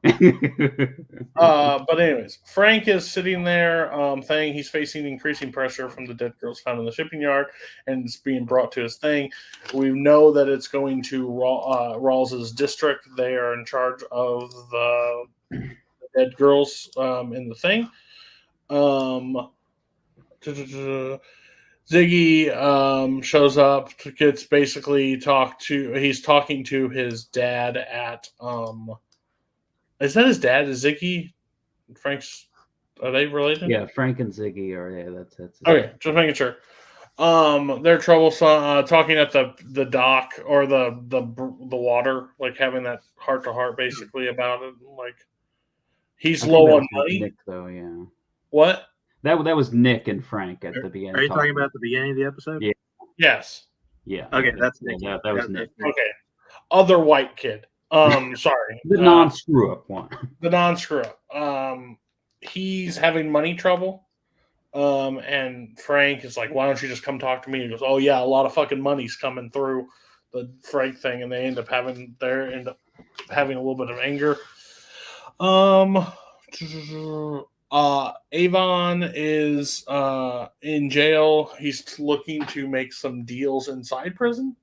anyways, Frank is sitting there saying he's facing increasing pressure from the dead girls found in the shipping yard, and it's being brought to his thing. We know that it's going to Rawls's district. They are in charge of the dead girls in the thing. Ziggy shows up, gets basically he's talking to his dad at is that his dad? Is Ziggy Frank's? Are they related? Yeah, Frank and Ziggy are. Yeah, that's okay. Just making sure. They're troublesome. Talking at the dock or the water, like having that heart to heart, basically about it. Like he's low on money. Nick, though, yeah. What? That was Nick and Frank at the beginning. Are you talking about the beginning of the episode? Yeah. Yes. Yeah. Okay, that's Nick. Yeah, that was Nick. Okay. Other white kid. Sorry. The non-screw up one. The non-screw up. He's having money trouble. And Frank is like, why don't you just come talk to me? He goes, oh yeah, a lot of fucking money's coming through the Frank thing, and they end up having a little bit of anger. Avon is in jail. He's looking to make some deals inside prison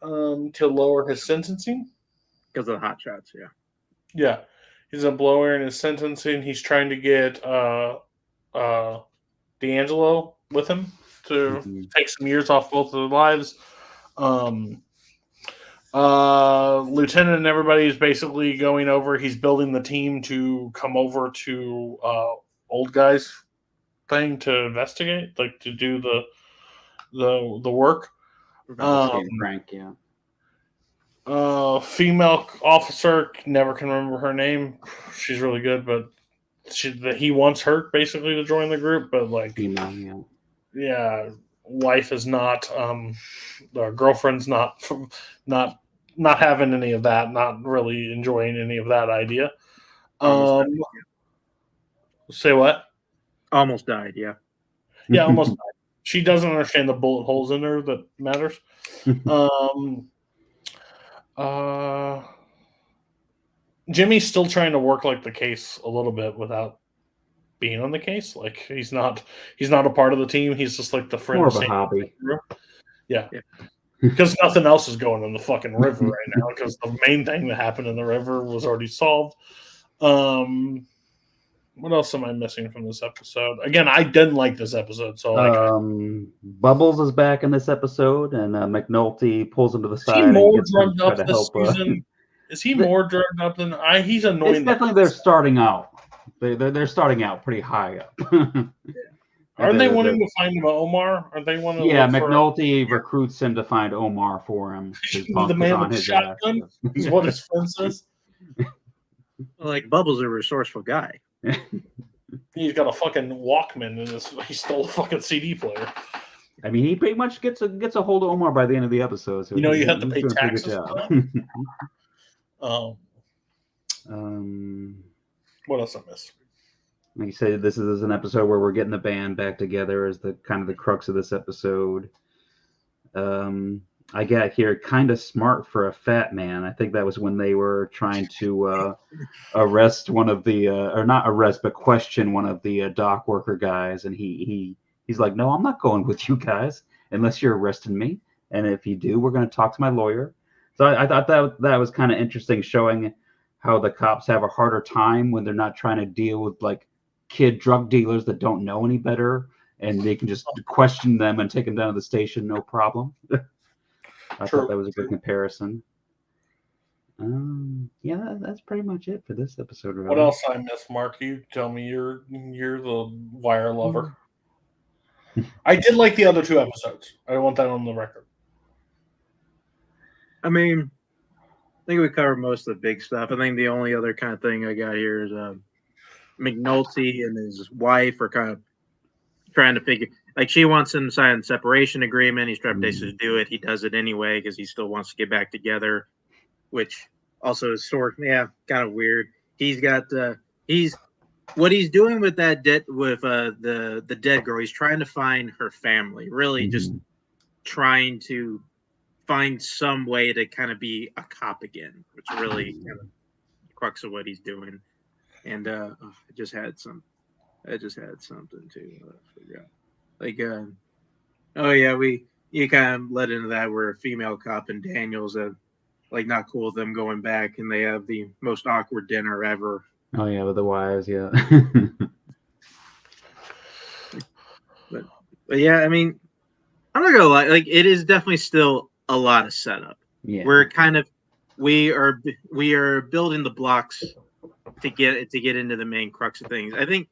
to lower his sentencing. Because of the hot shots, yeah. Yeah. He's a blower in his sentencing. He's trying to get D'Angelo with him to take some years off both of their lives. Lieutenant and everybody is basically going over. He's building the team to come over to old guys thing to investigate, like to do the work. Frank, yeah. Female officer, never can remember her name. She's really good, but he wants her basically to join the group, but like, Female, yeah, wife is not, girlfriend's not having any of that, not really enjoying any of that idea. Say what? Almost died, yeah. Yeah, almost died. She doesn't understand the bullet holes in her that matters. Jimmy's still trying to work like the case a little bit without being on the case. Like he's not a part of the team. He's just like the friend. More of a hobby. Yeah. Because nothing else is going in the fucking river right now. Because the main thing that happened in the river was already solved. What else am I missing from this episode? Again, I didn't like this episode. So Bubbles is back in this episode, and McNulty pulls him to the side. Is he more drugged up this season? Is he more drugged up than I? He's annoying. It's definitely they're starting out. They're starting out pretty high up. Aren't they wanting to find Omar? Are they wanting? Yeah, McNulty recruits him to find Omar for him. The man with the shotgun is what his friend says. Like Bubbles, a resourceful guy. He's got a fucking Walkman in his. He stole a fucking CD player. I mean, he pretty much gets a hold of Omar by the end of the episode. So you have to pay taxes. What else I missed? Like you said, this is an episode where we're getting the band back together as the kind of the crux of this episode. I got here kind of smart for a fat man. I think that was when they were trying to arrest one of the, or not arrest, but question one of the dock worker guys. And he's like, no, I'm not going with you guys unless you're arresting me. And if you do, we're going to talk to my lawyer. So I thought that was kind of interesting, showing how the cops have a harder time when they're not trying to deal with like kid drug dealers that don't know any better, and they can just question them and take them down to the station, no problem. I thought that was a good comparison. Yeah, that's pretty much it for this episode. Really. What else I missed, Mark? You tell me. You're the Wire lover. I did like the other two episodes. I want that on the record. I mean, I think we covered most of the big stuff. I think the only other kind of thing I got here is McNulty and his wife are kind of trying to figure. Like she wants him to sign a separation agreement. He's trepidatious to do it. He does it anyway because he still wants to get back together, which also is sort kind of weird. He's got he's what he's doing with that the dead girl. He's trying to find her family. Really, just trying to find some way to kind of be a cop again, which really kind of crux of what he's doing. And I just had something too. I forgot. Like, oh yeah, you kind of led into that where a female cop and Daniels like not cool with them going back, and they have the most awkward dinner ever. Oh yeah, with the wives, yeah. but yeah, I mean, I'm not gonna lie. Like, it is definitely still a lot of setup. Yeah. We are building the blocks to get into the main crux of things. I think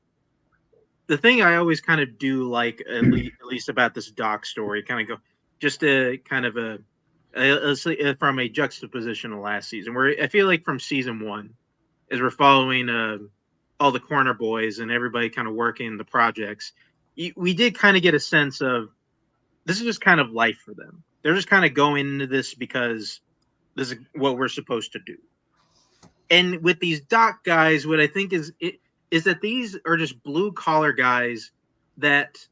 the thing I always kind of do like at least about this Doc story, kind of go just a kind of from a juxtaposition of last season, where I feel like from season 1, as we're following all the corner boys and everybody kind of working the projects, we did kind of get a sense of this is just kind of life for them. They're just kind of going into this because this is what we're supposed to do. And with these Doc guys, what I think is that these are just blue collar guys that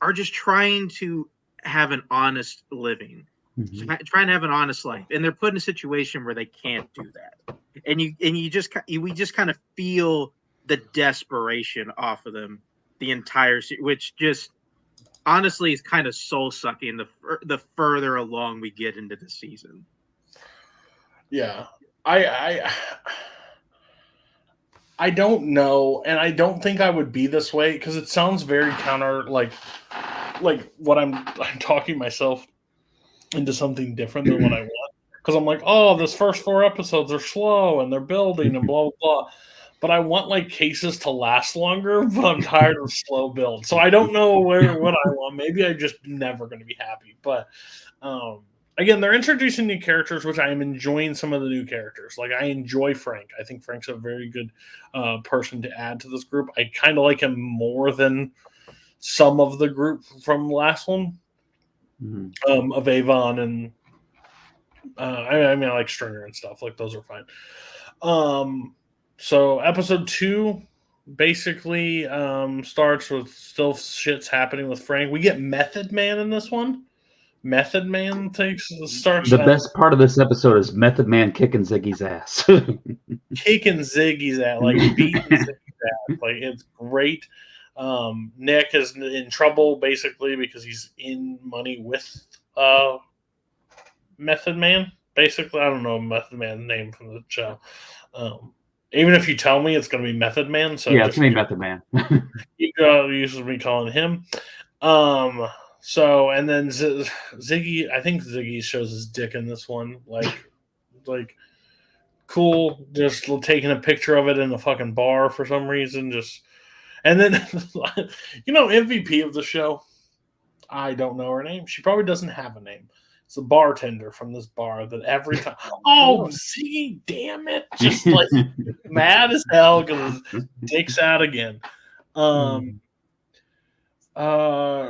are just trying to have an honest living, trying to have an honest life, and they're put in a situation where they can't do that. And we just kind of feel the desperation off of them the entire series, which just honestly is kind of soul sucking the further along we get into the season. Yeah, I don't know, and I don't think I would be this way because it sounds very counter, like what I'm talking myself into something different than what I want. Because I'm like, oh, this first 4 episodes are slow and they're building and blah blah blah. But I want like cases to last longer, but I'm tired of slow build. So I don't know what I want. Maybe I'm just never going to be happy. But again, they're introducing new characters, which I am enjoying some of the new characters. Like, I enjoy Frank. I think Frank's a very good person to add to this group. I kind of like him more than some of the group from the last one, of Avon and I mean, I like Stringer and stuff. Like, those are fine. So episode 2 basically starts with still shit's happening with Frank. We get Method Man in this one. Method Man starts. The best part of this episode is Method Man kicking Ziggy's ass. Kicking Ziggy's ass, like beating Ziggy's ass. Like, it's great. Nick is in trouble basically because he's in money with Method Man. Basically, I don't know Method Man's name from the show. Even if you tell me, it's going to be Method Man. So yeah, it's going to be Method Man. You usually be calling him. So, and then Ziggy, I think Ziggy shows his dick in this one. Like cool, just taking a picture of it in a fucking bar for some reason. And then, MVP of the show, I don't know her name. She probably doesn't have a name. It's a bartender from this bar that every time, oh, Ziggy, damn it, just like mad as hell because his dick's out again.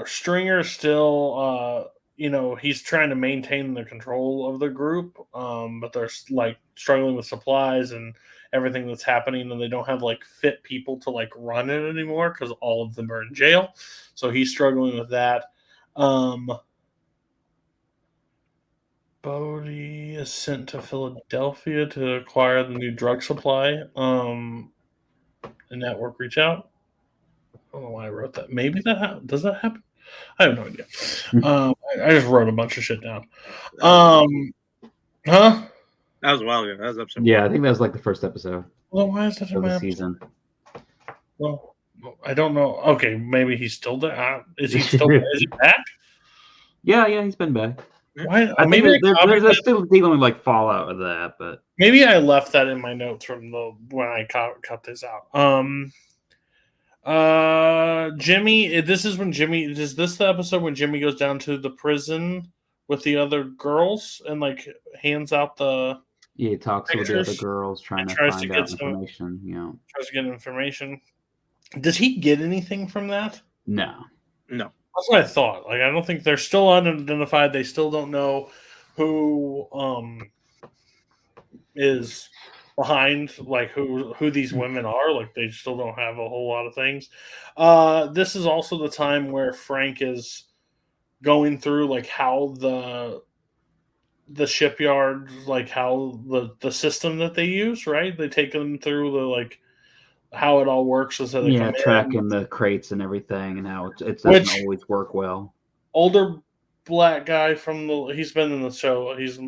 Stringer still, he's trying to maintain the control of the group, but they're like struggling with supplies and everything that's happening, and they don't have like fit people to like run it anymore because all of them are in jail. So he's struggling with that. Bodie is sent to Philadelphia to acquire the new drug supply. The network reach out. I don't know why I wrote that. Maybe does that happen? I have no idea. I just wrote a bunch of shit down. Huh? That was a while ago. That was episode. Yeah, I think that was like the first episode. Well, why is that in my season? Well, I don't know. Okay, maybe he's still there. Is he still? Is he back? Yeah, he's been back. Why? I think they're still dealing with like fallout of that, but maybe I left that in my notes from when I cut this out. Jimmy. This is when Jimmy. Is this the episode when Jimmy goes down to the prison with the other girls and like hands out the Yeah, he talks with the other pictures girls trying and to tries to find get out some information. tries to get information. Does he get anything from that? No. No. That's what I thought. Like, I don't think they're still unidentified. They still don't know who is behind, like who these women are. Like, they still don't have a whole lot of things. This is also the time where Frank is going through like how the shipyard, like how the system that they use, right? They take them through the like how it all works, so they Yeah, come tracking in, the crates and everything, and how it doesn't which always work well. older black guy from he's been in the show. He's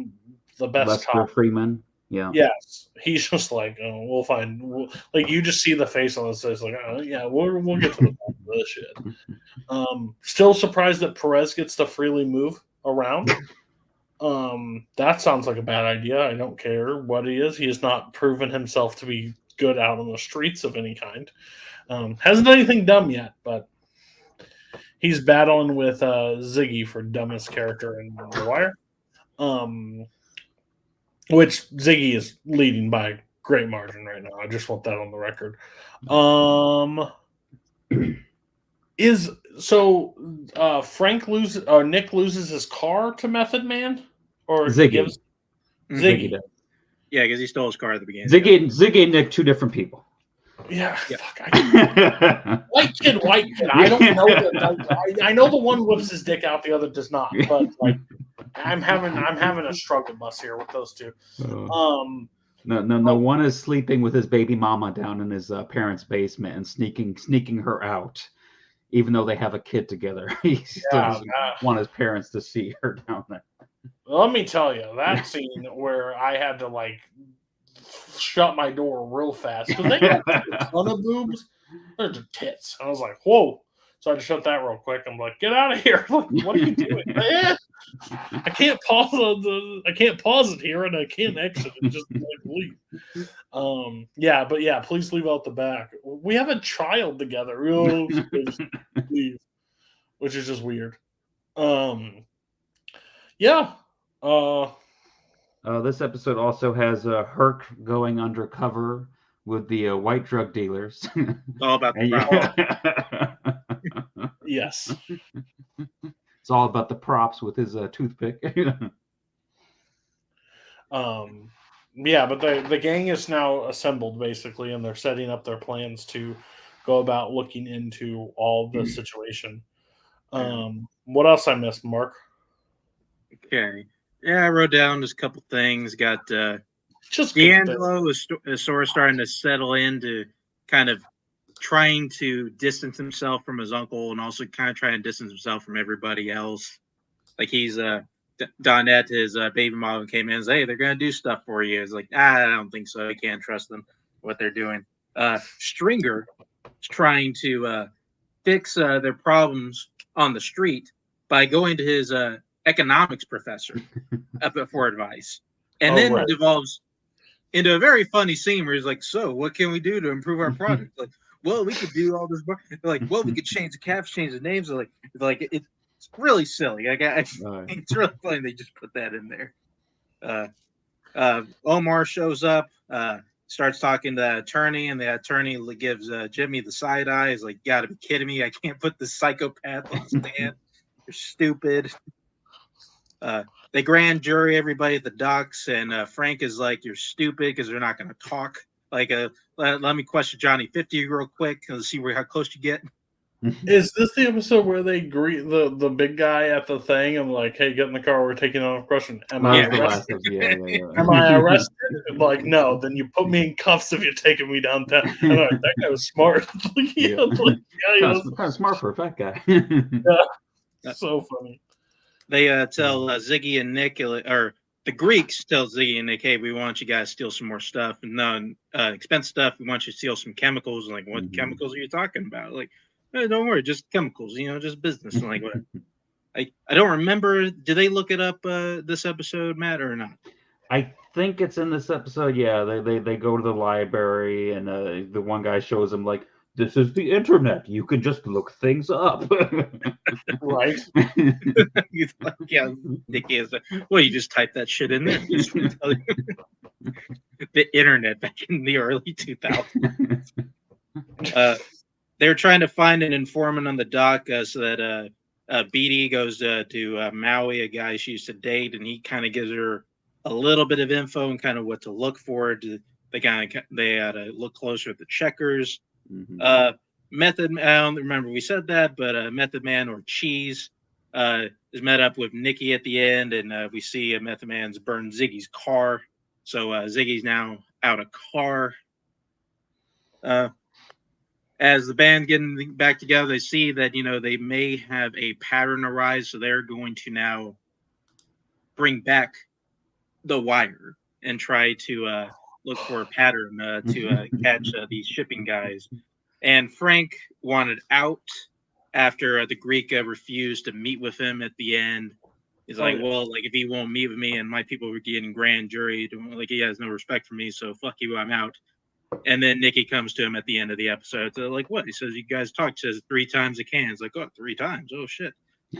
the best Lester cop. Freeman. Yeah. Yes, he's just like, oh, we'll find. Like, you just see the face on his face, like, oh, yeah, we'll get to the bottom of this shit. Still surprised that Perez gets to freely move around. That sounds like a bad idea. I don't care what he is. He has not proven himself to be good out on the streets of any kind. Hasn't done anything dumb yet, but he's battling with Ziggy for dumbest character in The Wire. Which Ziggy is leading by a great margin right now. I just want that on the record. Frank loses or Nick loses his car to Method Man, or Ziggy. gives Ziggy does. Yeah, because he stole his car at the beginning. Ziggy and Nick, two different people. Yeah. Fuck. White kid. I don't know. I know the one whips his dick out, the other does not. But like, I'm having a struggle bus here with those two. No. One is sleeping with his baby mama down in his parents' basement and sneaking her out, even though they have a kid together. He still doesn't want his parents to see her down there. Let me tell you, that scene where I had to like shut my door real fast because they got a ton of boobs. They're just tits. I was like, whoa. So I had to shut that real quick. I'm like, get out of here. Like, what are you doing? I can't pause I can't pause it here, and I can't exit it. Just like leave. Please leave out the back. We have a child together. Leave, which is just weird. This episode also has Herc going undercover with the white drug dealers. All about the Yes. It's all about the props with his toothpick. But the gang is now assembled basically, and they're setting up their plans to go about looking into all the situation. What else I missed, Mark? Okay. Yeah, I wrote down just a couple things. Got D'Angelo is sort of starting to settle into kind of trying to distance himself from his uncle, and also kind of trying to distance himself from everybody else. Like, he's Donette, his baby mom, came in and said, hey, they're gonna do stuff for you. It's like, I don't think so. I can't trust them, what they're doing. Stringer is trying to fix their problems on the street by going to his economics professor for advice, and then devolves into a very funny scene where he's like, so what can we do to improve our product? Like, well, we could do all this. Like, well, we could change the caps, change the names. Like it's really silly. It's really funny they just put that in there. Omar shows up, starts talking to the attorney, and the attorney gives Jimmy the side eye. He's like, you gotta be kidding me. I can't put this psychopath on the stand. You're stupid. They grand jury everybody at the docks, and Frank is like, you're stupid because they're not going to talk. Like, let me question Johnny 50 real quick and see how close you get. Is this the episode where they greet the big guy at the thing and like, hey, get in the car, we're taking on a question. Am I arrested? Am I arrested? Like, no, then you put me in cuffs if you're taking me downtown. And like, that guy was smart. Smart for a fat guy. So funny. They tell Ziggy and Nick, or the Greeks tell Ziggy and Nick, hey, we want you guys to steal some more stuff. And expense stuff, we want you to steal some chemicals. Like, what chemicals are you talking about? Like, hey, don't worry, just chemicals, just business. And like, whatever. I don't remember. Did they look it up this episode, Matt, or not? I think it's in this episode. Yeah, they go to the library, and the one guy shows them like, This is the internet. You can just look things up. Right. Yeah, Nikki is. Well, you just type that shit in there. The internet back in the early 2000s. They were trying to find an informant on the dock so that BD goes to Maui, a guy she used to date, and he kind of gives her a little bit of info and kind of what to look for. They had to look closer at the checkers. Mhm. Method, I don't remember we said that, but Method Man or Cheese is met up with Nikki at the end, and we see Method Man's burned Ziggy's car. So Ziggy's now out of car. As the band getting back together, they see that they may have a pattern arise, so they're going to now bring back the wire and try to look for a pattern to catch these shipping guys. And Frank wanted out after the Greek refused to meet with him at the end. He's like, well, like if he won't meet with me and my people were getting grand jury, like he has no respect for me, so fuck you, I'm out. And then Nikki comes to him at the end of the episode. They're like, what? He says, you guys talked. Says 3 times a can. It's like, oh, 3 times. Oh, shit.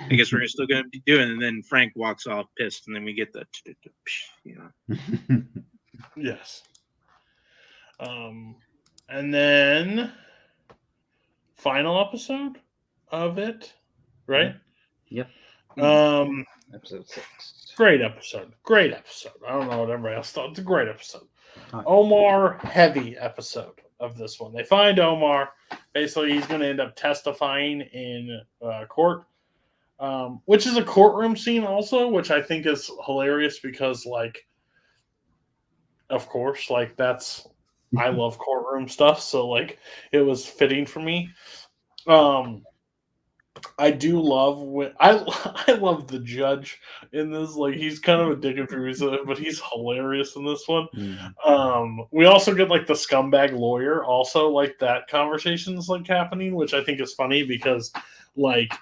I guess we're still going to be doing it. And then Frank walks off pissed. And then we get the, Yes. And then final episode of it, right? Yep. Episode 6. Great episode. I don't know what everybody else thought. It's a great episode. Omar heavy episode of this one. They find Omar. Basically, he's going to end up testifying in court, which is a courtroom scene also, which I think is hilarious because, like, of course, like that's I love courtroom stuff, so like it was fitting for me. I do love when I love the judge in this. Like he's kind of a dick and but he's hilarious in this one. We also get like the scumbag lawyer. Also, like that conversation's like happening, which I think is funny because like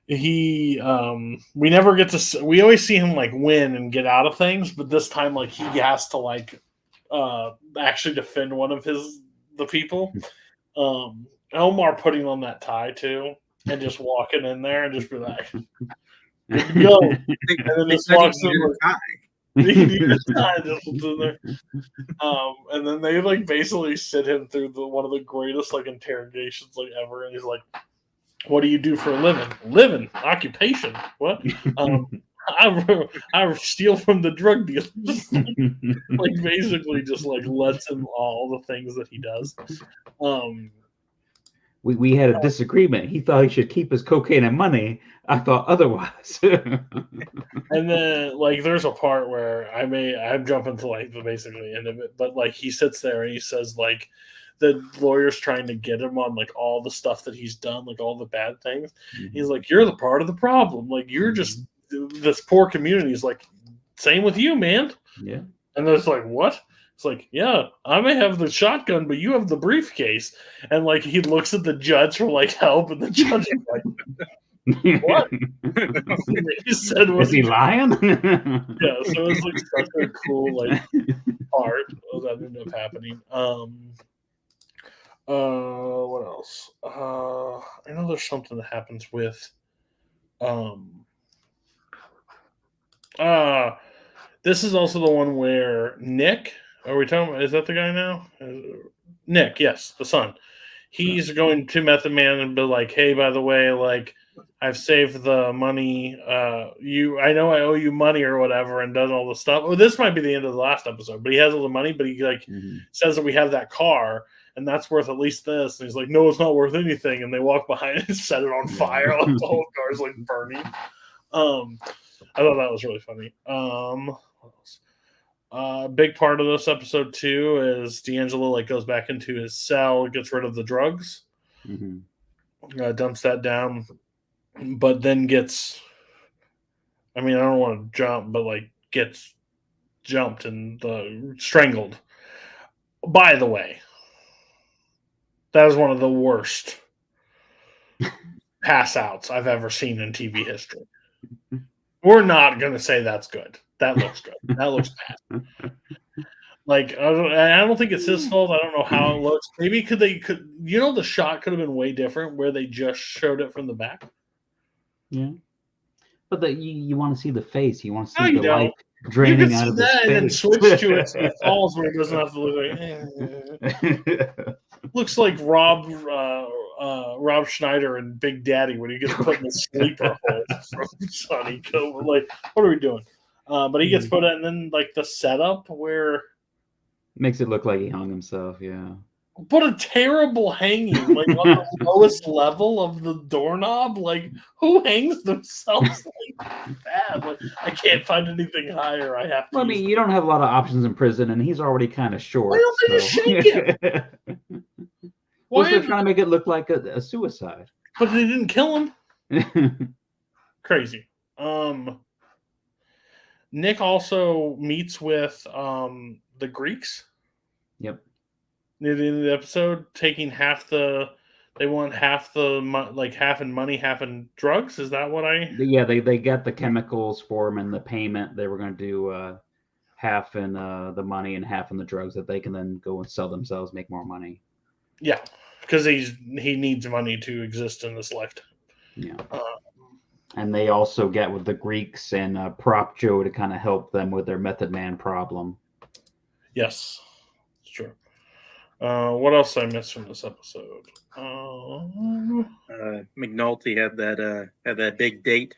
he we never get to we always see him like win and get out of things, but this time like he has to like actually defend one of the people. Omar putting on that tie too. And just walking in there and just be like, good to go. And then just walks in there. And then they like basically sit him through one of the greatest like interrogations like ever. And he's like, what do you do for a living? Living, occupation. What? I steal from the drug dealers. Like basically just like lets him all the things that he does. We had a disagreement. He thought he should keep his cocaine and money. I thought otherwise. And then, like, there's a part where I'm jumping to like the basically end of it, but like he sits there and he says like the lawyer's trying to get him on like all the stuff that he's done, like all the bad things. Mm-hmm. He's like, you're the part of the problem. Like you're just this poor community. Is like, same with you, man. Yeah. And there's like, what? It's like, yeah, I may have the shotgun, but you have the briefcase. And like he looks at the judge for like help, and the judge is like, what? He said, is he lying? Yeah, so it's like such a cool like part that ended up happening. What else? I know there's something that happens with this is also the one where Nick. Are we talking about, is that the guy now? Nick, yes, the son. He's going to Method Man and be like, hey, by the way, like, I've saved the money. I know I owe you money or whatever, and does all the stuff. Oh, this might be the end of the last episode, but he has all the money, but he like says that we have that car, and that's worth at least this. And he's like, no, it's not worth anything. And they walk behind it and set it on fire. Like, the whole car's like burning. I thought that was really funny. What else? Big part of this episode too is D'Angelo like goes back into his cell, gets rid of the drugs, dumps that down, but then gets. I mean, I don't want to jump, but like gets jumped and strangled. By the way, that is one of the worst pass outs I've ever seen in TV history. We're not going to say that's good. That looks good. That looks bad. Like I don't think it's his fault. I don't know how it looks. Maybe the shot could have been way different where they just showed it from the back. Yeah. But you want to see the face. You want to No, see you the life don't. draining You out can of see his that and then face. switch to it so it falls where it doesn't have to look like. Looks like Rob Schneider and Big Daddy when he gets put in the sleeper hole from Sonny Cove. Like, what are we doing? But he gets put in, and then like the setup where makes it look like he hung himself. Yeah. But a terrible hanging, like on the lowest level of the doorknob. Like, who hangs themselves like that? Like, I can't find anything higher. I have to. Well, I mean, you don't have a lot of options in prison, and he's already kind of short. Why don't they just shake him? Well, they're trying to make it look like a suicide. But they didn't kill him. Crazy. Nick also meets with the Greeks. Yep. Near the end of the episode, taking they want half half in money, half in drugs. Is that what I? Yeah, they got the chemicals for him and the payment. They were going to do half in the money and half in the drugs that they can then go and sell themselves, make more money. Yeah, because he needs money to exist in this lifetime. Yeah. And they also get with the Greeks and Prop Joe to kind of help them with their Method Man problem. Yes, it's true. What else did I miss from this episode? McNulty had that big date.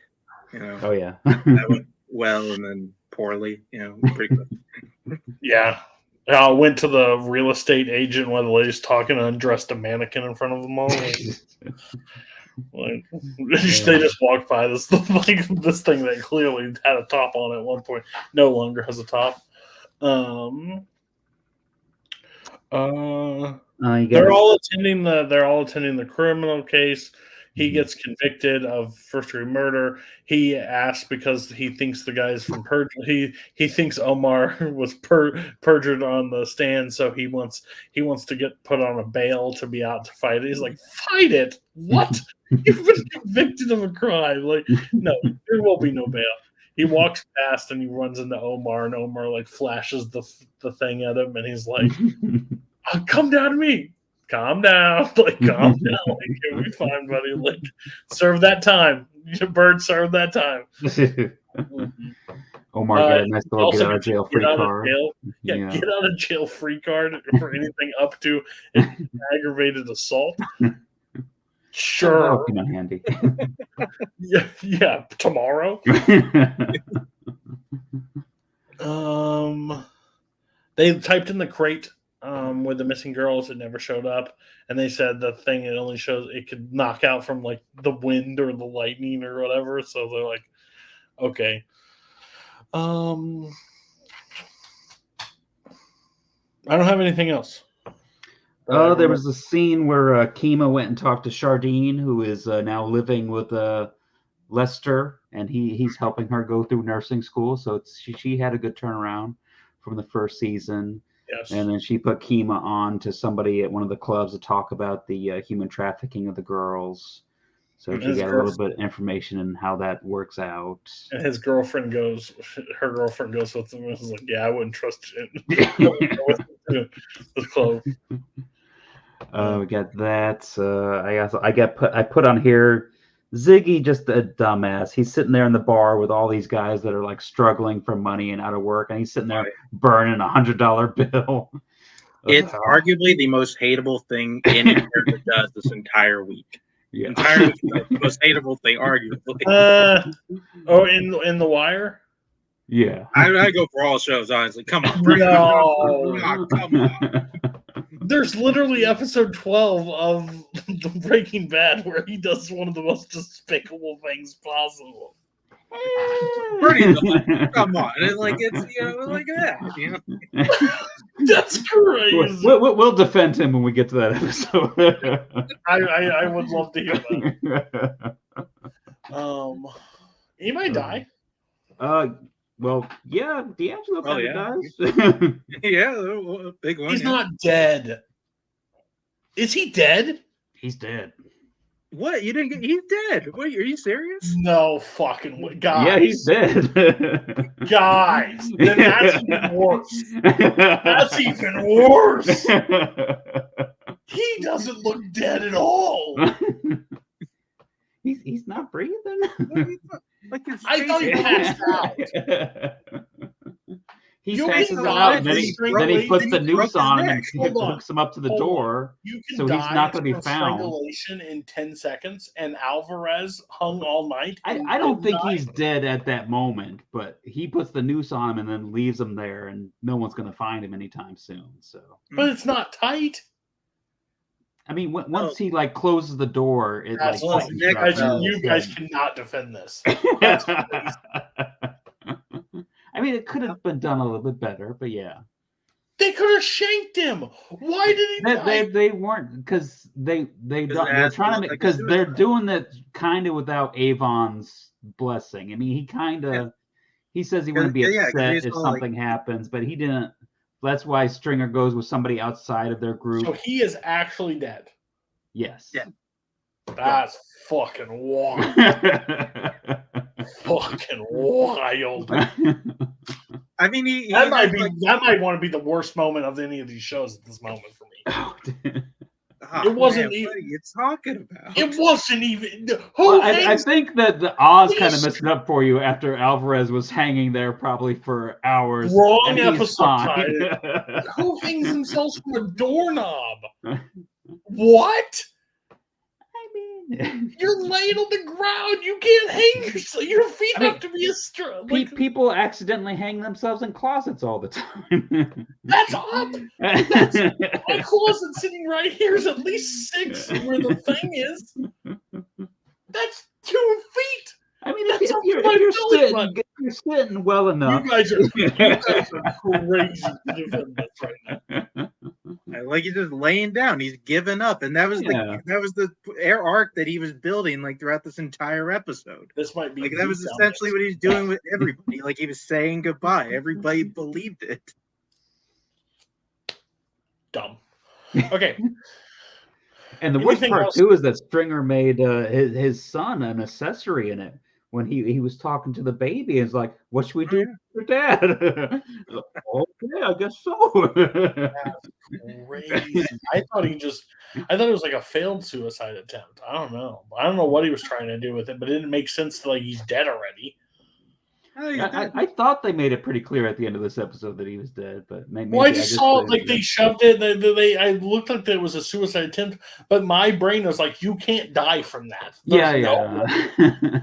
You know. Oh yeah. That went well and then poorly. You know, pretty good. Yeah. I went to the real estate agent while the lady's talking and undressed a mannequin in front of them all. They just walked by this thing that clearly had a top on it at one point. No longer has a top. They're all attending the criminal case. He gets convicted of first-degree murder. He asks because he thinks the guy's from perjury. He thinks Omar was perjured on the stand, so he wants to get put on a bail to be out to fight it. He's like, fight it? What? You've been convicted of a crime. Like, no, there will be no bail. He walks past and he runs into Omar, and Omar like flashes the thing at him, and he's like, oh, "Come down to me." Calm down, like calm down, like you'll be fine, buddy. Like serve that time, Bird. Serve that time. Omar got a nice little get out of jail free card. Get out of jail free card for anything up to aggravated assault. Sure, come on, handy. yeah. Tomorrow. They typed in the crate. With the missing girls, it never showed up, and they said the thing it only shows it could knock out from like the wind or the lightning or whatever. So they're like, okay. I don't have anything else. There was a scene where Kima went and talked to Shardine, who is now living with Lester, and he's helping her go through nursing school. So she had a good turnaround from the first season. Yes. And then she put Kima on to somebody at one of the clubs to talk about the human trafficking of the girls. So she got a little bit of information on how that works out. And her girlfriend goes with him and is like, yeah, I wouldn't trust you. This club. We got that. I put on here Ziggy, just a dumbass. He's sitting there in the bar with all these guys that are like struggling for money and out of work, and he's sitting there burning $100 bill. It's arguably the most hateable thing any character does this entire week. Yeah. Entirely the most hateable thing, arguably. In The Wire? Yeah. I go for all shows, honestly. Come on. No. Come on. There's literally episode 12 of Breaking Bad where he does one of the most despicable things possible. Pretty much. Come on. And it's like that. That's crazy. We'll defend him when we get to that episode. I would love to hear that. He might die. Well, yeah, D'Angelo kind of does. Yeah, big one. He's not dead. Is he dead? He's dead. What? You didn't get? He's dead. What? Are you serious? No fucking way. Guys. Yeah, he's dead. Guys. Then that's even worse. That's even worse. He doesn't look dead at all. He's not breathing. Like his I thought he face- passed out. He You passes can out, die and then he, from then he puts the broke noose his on him neck. and Hold on. hooks him up to the Hold on. door. You can So he's die not gonna be from found. strangulation in 10 seconds, and Alvarez hung all night. and I don't didn't think die? he's dead at that moment, but he puts the noose on him and then leaves him there, and no one's going to find him anytime soon. So, But it's not tight. I mean, once he like closes the door, it That's like listen, tightens up. you guys cannot defend this. I mean, it could have been done a little bit better, but yeah, They could have shanked him. Why did he die? they weren't because they're that's trying to not make like a because they're suicide. doing that kind of without Avon's blessing. I mean, he kind of he says he wouldn't be Yeah, 'cause upset he's if all something happens, but he didn't. That's why Stringer goes with somebody outside of their group. So he is actually dead. Yes. Yeah. That's fucking wild. Fucking wild. I mean, he That might has, be like, that might want to be the worst moment of any of these shows at this moment for me. oh, it wasn't man, even- what are you talking about? It wasn't even who Well, I hangs think that the Oz kind of Please. messed it up for you after Alvarez was hanging there probably for hours. Wrong and he's episode fine. who hangs themselves from a doorknob? What? I mean, You're laying on the ground. You can't hang yourself. Your feet I mean, have to be a straight. people accidentally hang themselves in closets all the time. That's up. My closet sitting right here is at least 6 where the thing is. That's 2 feet. I mean, That's if up you're, to my if you're belly sitting, button. if you're sitting well enough. You guys are crazy to defend this right now. Like he's just laying down. He's given up, and that was Yeah. the air arc that he was building like throughout this entire episode. This might be Like that was the essentially what he's doing with everybody. Like he was saying goodbye. Everybody believed it. dumb. Okay. And the worst Anything part else? too is that Stringer made his son an accessory in it when he was talking to the baby. It's like, what should we do for dad? Okay, I guess so. Crazy. I thought it was like a failed suicide attempt. I don't know. I don't know what he was trying to do with it, but it didn't make sense to like he's dead already. I thought they made it pretty clear at the end of this episode that he was dead, but maybe Well, I just saw it like they shoved it. I looked like it was a suicide attempt, but my brain was like, "You can't die from that." There's no yeah.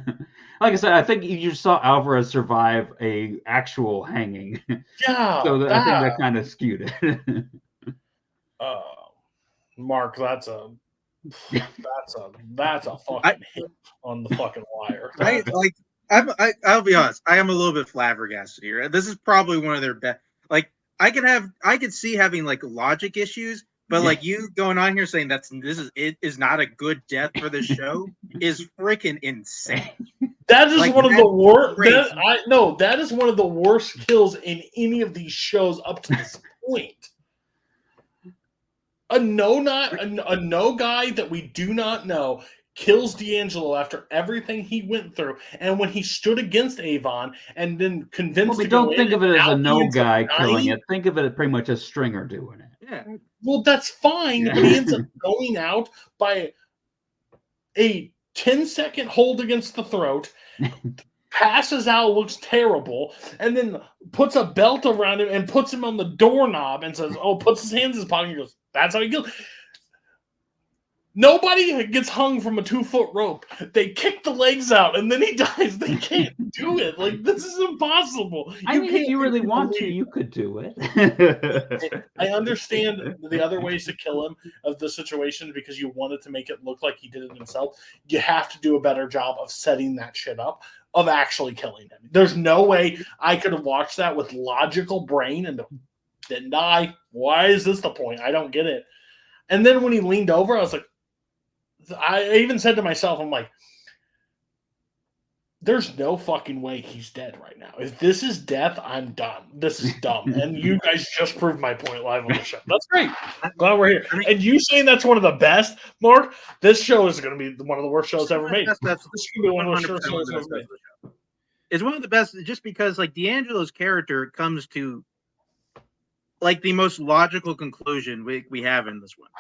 Like I said, I think you just saw Alvarez survive a actual hanging, Yeah. so I think that kind of skewed it. Mark, that's a fucking hit on the fucking wire. Right? Like I'll be honest. I am a little bit flabbergasted here. This is probably one of their best. Like I could see having like logic issues, but like you going on here saying it is not a good death for the show is freaking insane. That is Like, one of the worst. crazy. That is one of the worst kills in any of these shows up to this point. A no guy that we do not know kills D'Angelo after everything he went through, and when he stood against Avon and then convinced. Well, don't think of it as a no ends up guy dying. killing it. Think of it pretty much as Stringer doing it. Yeah. Well, that's fine, but he ends up going out by a 10-second hold against the throat, passes out, looks terrible, and then puts a belt around him and puts him on the doorknob and says, puts his hands in his pocket and goes, that's how he kills. Nobody gets hung from a 2-foot rope. They kick the legs out and then he dies. They can't do it. Like, this is impossible. I mean, if you really want to, you could do it. I understand the other ways to kill him of the situation because you wanted to make it look like he did it himself. You have to do a better job of setting that shit up, of actually killing him. There's no way I could have watched that with logical brain and didn't die. Why is this the point? I don't get it. And then when he leaned over, I was like, I even said to myself, I'm like, There's no fucking way he's dead right now. If this is death, I'm done. This is dumb. And you guys just proved my point live on the show. That's great. Glad we're here. And you saying that's one of the best, Mark, this show is going to be one of the worst shows ever made. This is going to be one of the worst shows ever made. It's one of the best just because, like, D'Angelo's character comes to, like, the most logical conclusion we have in this one.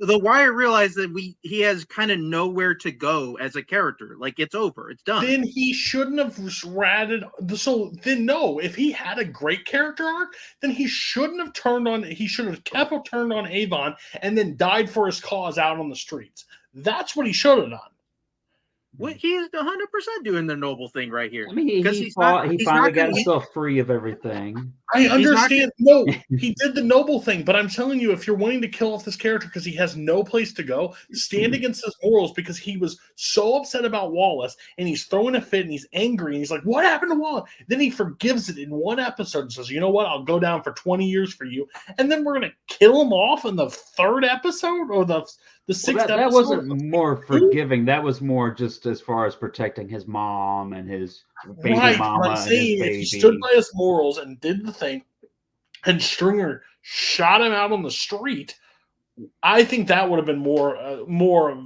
The Wire realized that he has kind of nowhere to go as a character. Like, it's over. It's done. Then he shouldn't have ratted. So then, no, if he had a great character arc, then he shouldn't have turned on. He should have kept turned on Avon and then died for his cause out on the streets. That's what he should have done. Well, he's 100% doing the noble thing right here. I mean, he finally got himself free of everything. I understand. No, he did the noble thing, but I'm telling you, if you're wanting to kill off this character because he has no place to go, stand against his morals because he was so upset about Wallace and he's throwing a fit and he's angry and he's like, what happened to Wallace? Then he forgives it in one episode and says, you know what? I'll go down for 20 years for you. And then we're going to kill him off in the third episode or the sixth episode. That wasn't more forgiving. That was more just as far as protecting his mom and his baby mama. I'm saying if he stood by his morals and did the thing, and Stringer shot him out on the street, I think that would have been more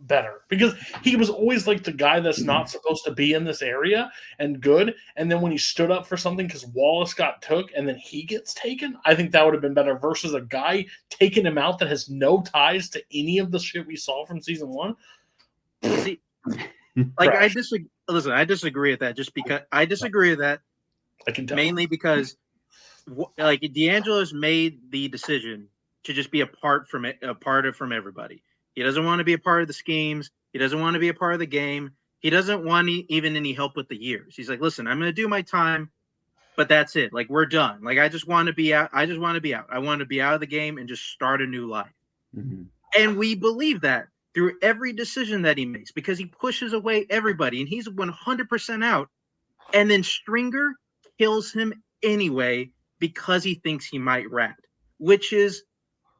better because he was always like the guy that's not supposed to be in this area and good. And then when he stood up for something because Wallace got took and then he gets taken, I think that would have been better versus a guy taking him out that has no ties to any of the shit we saw from season one. See, like, I disagree. Listen, I disagree with that. Just because I disagree with that, I can tell. Mainly because, like, D'Angelo's made the decision to just be apart from everybody. He doesn't want to be a part of the schemes. He doesn't want to be a part of the game. He doesn't want even any help with the years. He's like, listen, I'm going to do my time, but that's it. Like, we're done. Like, I just want to be out. I just want to be out. I want to be out of the game and just start a new life. Mm-hmm. And we believe that through every decision that he makes because he pushes away everybody and he's 100% out. And then Stringer kills him anyway because he thinks he might rat, which is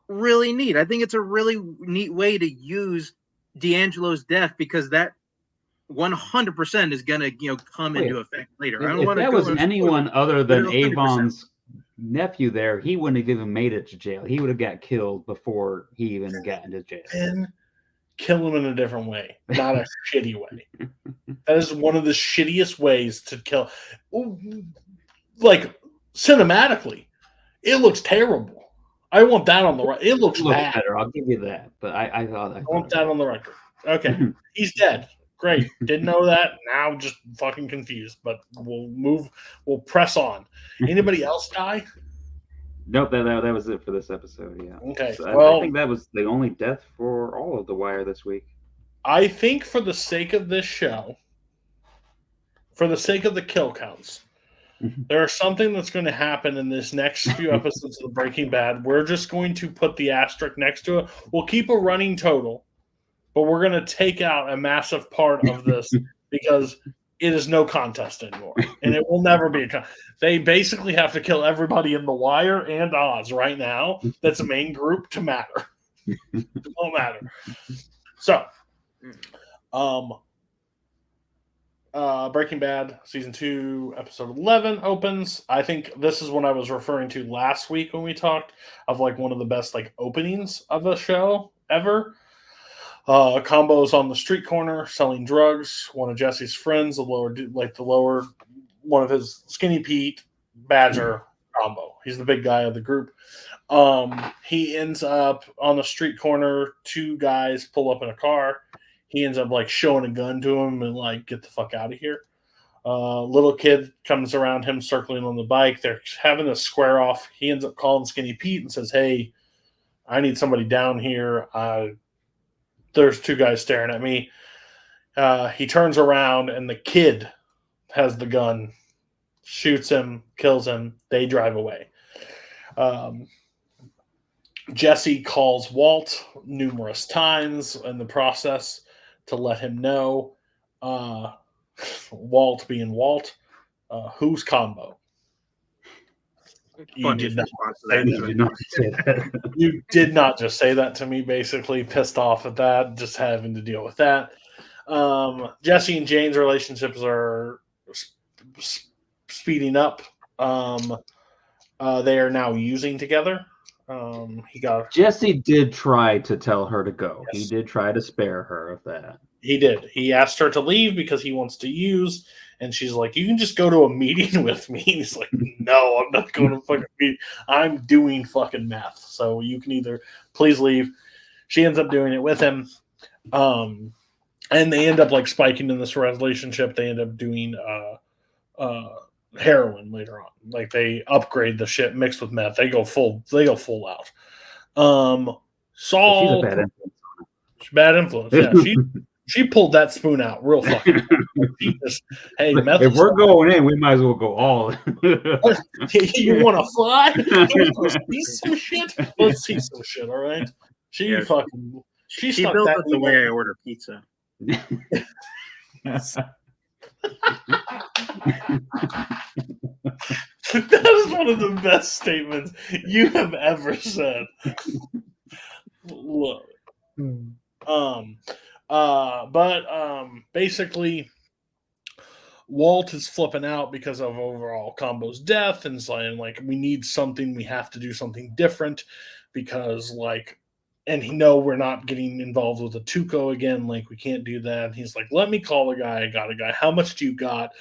really neat. I think it's a really neat way to use D'Angelo's death because that 100% is going to come into effect later. If that was anyone other than Avon's nephew there, he wouldn't have even made it to jail. He would have got killed before he even got into jail. And kill him in a different way, not a shitty way. That is one of the shittiest ways to kill. Like, cinematically, it looks terrible. I want that on the right. It looks bad. Better. I'll give you that. But I want that on the record. Okay, he's dead. Great. Didn't know that. Now just fucking confused. But we'll move. We'll press on. Anybody else die? Nope. That was it for this episode. Yeah. Okay. So well, I think that was the only death for all of The Wire this week. I think for the sake of this show, for the sake of the kill counts, there's something that's going to happen in this next few episodes of Breaking Bad. We're just going to put the asterisk next to it. We'll keep a running total, but we're going to take out a massive part of this because it is no contest anymore, and it will never be a contest. They basically have to kill everybody in The Wire and Oz right now that's a main group to matter. It won't matter. So, Breaking Bad Season 2, Episode 11 opens. I think this is what I was referring to last week when we talked of like one of the best like openings of a show ever. Combo's on the street corner selling drugs. One of Jesse's friends, the lower one of his Skinny Pete, Badger Combo. He's the big guy of the group. He ends up on the street corner. Two guys pull up in a car. He ends up like showing a gun to him and like, get the fuck out of here. Little kid comes around him circling on the bike. They're having a square off. He ends up calling Skinny Pete and says, hey, I need somebody down here. There's two guys staring at me. He turns around and the kid has the gun, shoots him, kills him. They drive away. Jesse calls Walt numerous times in the process to let him know, Walt being Walt, who's Combo? You did not say that. You did not just say that to me, basically. Pissed off at that, just having to deal with that. Jesse and Jane's relationships are speeding up. They are now using together. Jesse did try to tell her to go. Yes. He did try to spare her of that. He did. He asked her to leave because he wants to use, and she's like, "You can just go to a meeting with me." And he's like, "No, I'm not going to fucking meeting. I'm doing fucking meth. So you can either please leave." She ends up doing it with him, and they end up like spiking in this relationship. They end up doing heroin later on. Like they upgrade the shit mixed with meth. They go full out. Saul, She's a bad influence. bad influence. Yeah, she pulled that spoon out real fucking. Hey, meth. If we're going in, we might as well go all in. You want to fly? You want to see some shit? Let's see some shit. All right. She built it the way I order pizza. That is one of the best statements you have ever said. Look. Basically, Walt is flipping out because of overall Combo's death and saying, like, we need something, we have to do something different because, like, and we're not getting involved with the Tuco again, like, we can't do that. And he's like, let me call the guy, I got a guy. How much do you got?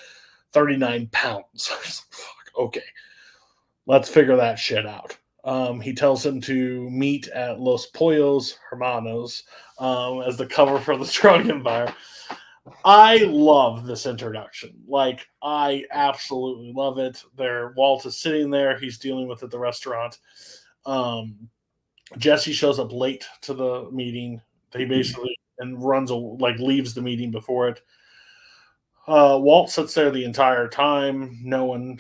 39 pounds. I was like, fuck, okay. Let's figure that shit out. He tells him to meet at Los Pollos Hermanos as the cover for the Drug Empire. I love this introduction. Like, I absolutely love it. Walt is sitting there. He's dealing with it at the restaurant. Jesse shows up late to the meeting. He basically leaves the meeting before it. Walt sits there the entire time. No one,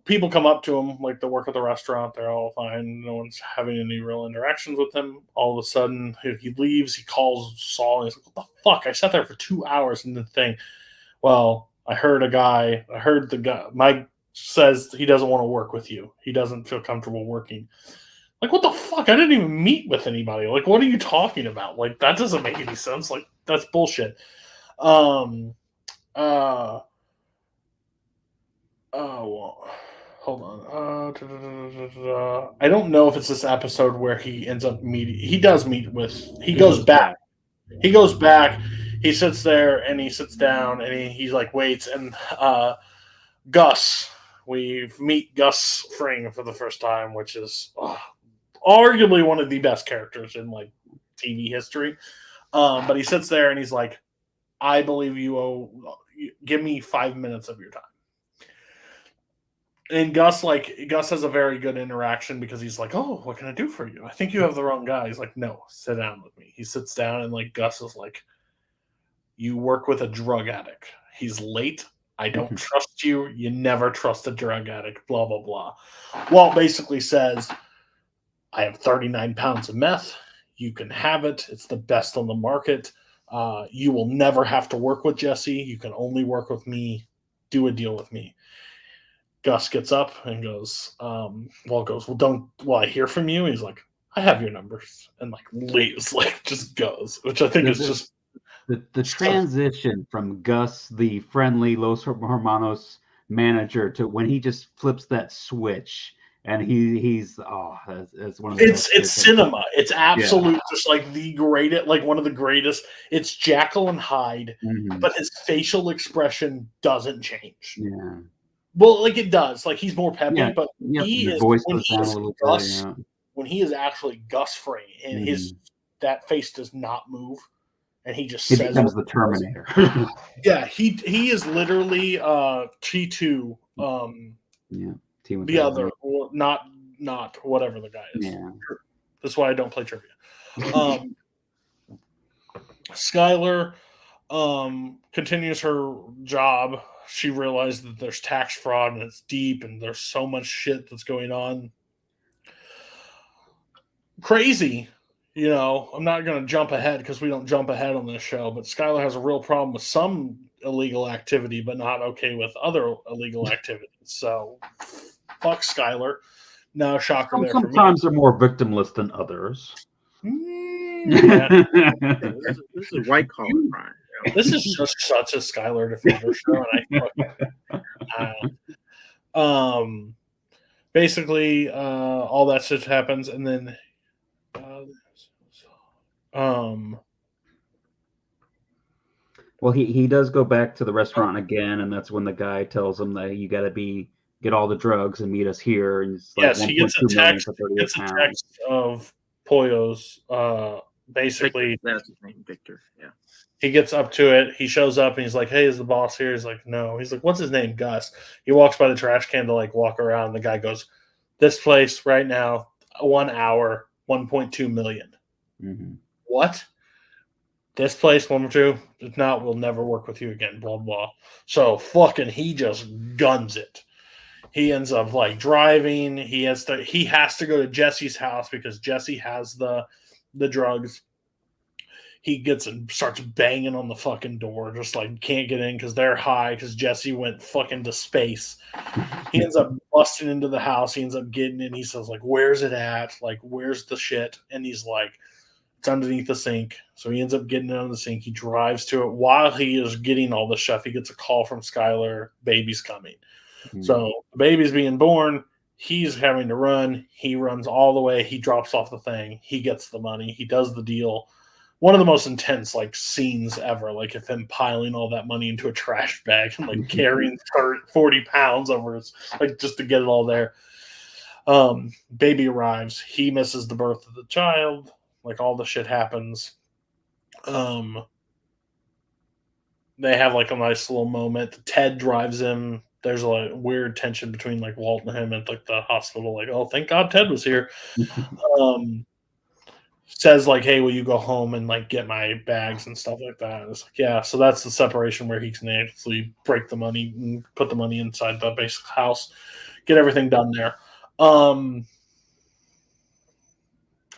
people come up to him, like they work at the restaurant. They're all fine. No one's having any real interactions with him. All of a sudden, he leaves. He calls Saul. And he's like, "What the fuck? I sat there for 2 hours in the thing." Well, I heard the guy. Mike says he doesn't want to work with you. He doesn't feel comfortable working. Like, what the fuck? I didn't even meet with anybody. Like, what are you talking about? Like, that doesn't make any sense. Like, that's bullshit. Well, hold on. I don't know if it's this episode where he ends up meeting. He does meet with. He goes back. He goes back. He sits there and he sits down and he's like waits and Gus. We meet Gus Fring for the first time, which is arguably one of the best characters in like TV history. But he sits there and he's like, "I believe you give me 5 minutes of your time." And Gus has a very good interaction because he's like, "Oh, what can I do for you? I think you have the wrong guy." He's like, "No, sit down with me." He sits down and like Gus is like, "You work with a drug addict. He's late. I don't trust you. You never trust a drug addict, blah, blah, blah." Walt basically says, "I have 39 pounds of meth. You can have it. It's the best on the market. You will never have to work with Jesse. You can only work with me. Do a deal with me." Gus gets up and goes, Walt goes, "Well, I hear from you?" And he's like, "I have your numbers." And like leaves, like just goes, which I think is just the transition from Gus, the friendly Los Hermanos manager, to when he just flips that switch. And he's that's one of the it's cinema. It's absolute, just like the greatest, like one of the greatest. It's Jekyll and Hyde, but his facial expression doesn't change. Yeah. Well, like it does. Like he's more peppy, but he is voice when goes he down is a little Gus. bit, When he is actually Gus Fring, and that face does not move, and he just says becomes the Terminator. Yeah, he is literally T2. The other, or not whatever the guy is. Yeah. That's why I don't play trivia. Skylar continues her job. She realized that there's tax fraud and it's deep and there's so much shit that's going on. Crazy. You know, I'm not going to jump ahead because we don't jump ahead on this show, but Skylar has a real problem with some illegal activity, but not okay with other illegal activities. So, fuck Skylar. No shocker there for me. Sometimes they're more victimless than others. Yeah. This is white collar crime. This is just such a Skylar Defender show, and basically, all that shit happens, and then, Well, he does go back to the restaurant again, and that's when the guy tells him that you got to get all the drugs and meet us here. And it's like yes, he gets a 1.2 million text. for He 38 gets a pounds. text of Pollo's. Basically, that's his name, Victor. Yeah. He gets up to it. He shows up and he's like, "Hey, is the boss here?" He's like, "No." He's like, "What's his name?" Gus. He walks by the trash can to like walk around. The guy goes, "This place right now, 1 hour, 1.2 million." Mm-hmm. What? This place, 1.2? If not, we'll never work with you again. Blah blah. So fucking, he just guns it. He ends up like driving. He has to go to Jesse's house because Jesse has the drugs. He gets and starts banging on the fucking door, just like can't get in because they're high because Jesse went fucking to space. He ends up busting into the house. He ends up getting in. He says, like, "Where's it at? Like, where's the shit?" And he's like, "It's underneath the sink." So he ends up getting it under the sink. He drives to it. While he is getting all the stuff, he gets a call from Skylar, baby's coming. Mm-hmm. So the baby's being born. He's having to run. He runs all the way. He drops off the thing. He gets the money. He does the deal. One of the most intense like scenes ever, like if him piling all that money into a trash bag and like carrying 40 pounds over his, like just to get it all there. Baby arrives. He misses the birth of the child. Like all the shit happens. They have like a nice little moment. Ted drives him. There's a weird tension between like Walt and him at like the hospital. Like, oh, thank God Ted was here. Says like, "Hey, will you go home and like get my bags and stuff like that?" It's like, yeah. So that's the separation where he can actually break the money and put the money inside the basic house, get everything done there. I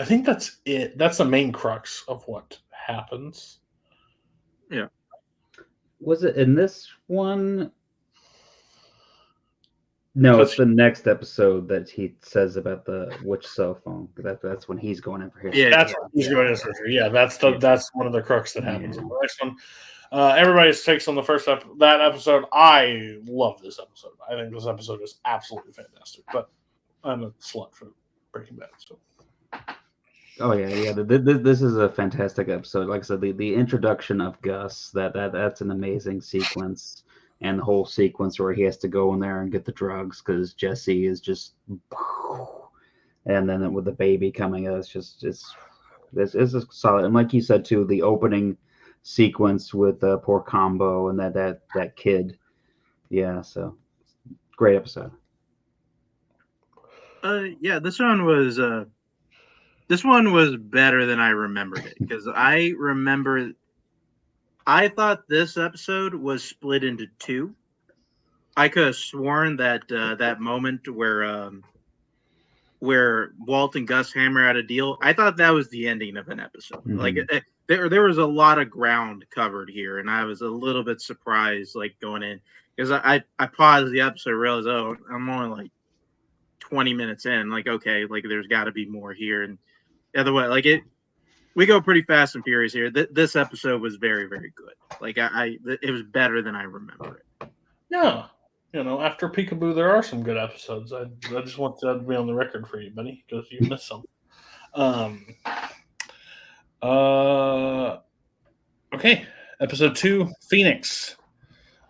think that's it. That's the main crux of what happens. Yeah. Was it in this one? No, it's the next episode that he says about the which cell phone. That's when he's going in for his. Yeah, that's when he's going in surgery. Yeah, that's one of the crux that happens. Yeah. The next one, everybody's takes on the first that episode. I love this episode. I think this episode is absolutely fantastic. But I'm a slut for Breaking Bad. So. Oh yeah. This is a fantastic episode. Like I said, the introduction of Gus. That's an amazing sequence. And the whole sequence where he has to go in there and get the drugs because Jesse is just, and then with the baby coming, it's a solid. And like you said too, the opening sequence with poor Combo and that kid, yeah. So great episode. Yeah, this one was better than I remembered it because I thought this episode was split into two. I could have sworn that that moment where Walt and Gus hammer out a deal, I thought that was the ending of an episode. Mm-hmm. Like there was a lot of ground covered here, and I was a little bit surprised, like going in because I paused the episode, realized I'm only like 20 minutes in, like okay, like there's got to be more here, and the other way, like it. We go pretty fast and furious here. This episode was very, very good. Like it was better than I remember it. Yeah, after Peekaboo, there are some good episodes. I just want that to be on the record for you, buddy, because you missed some. Okay, episode 2, Phoenix.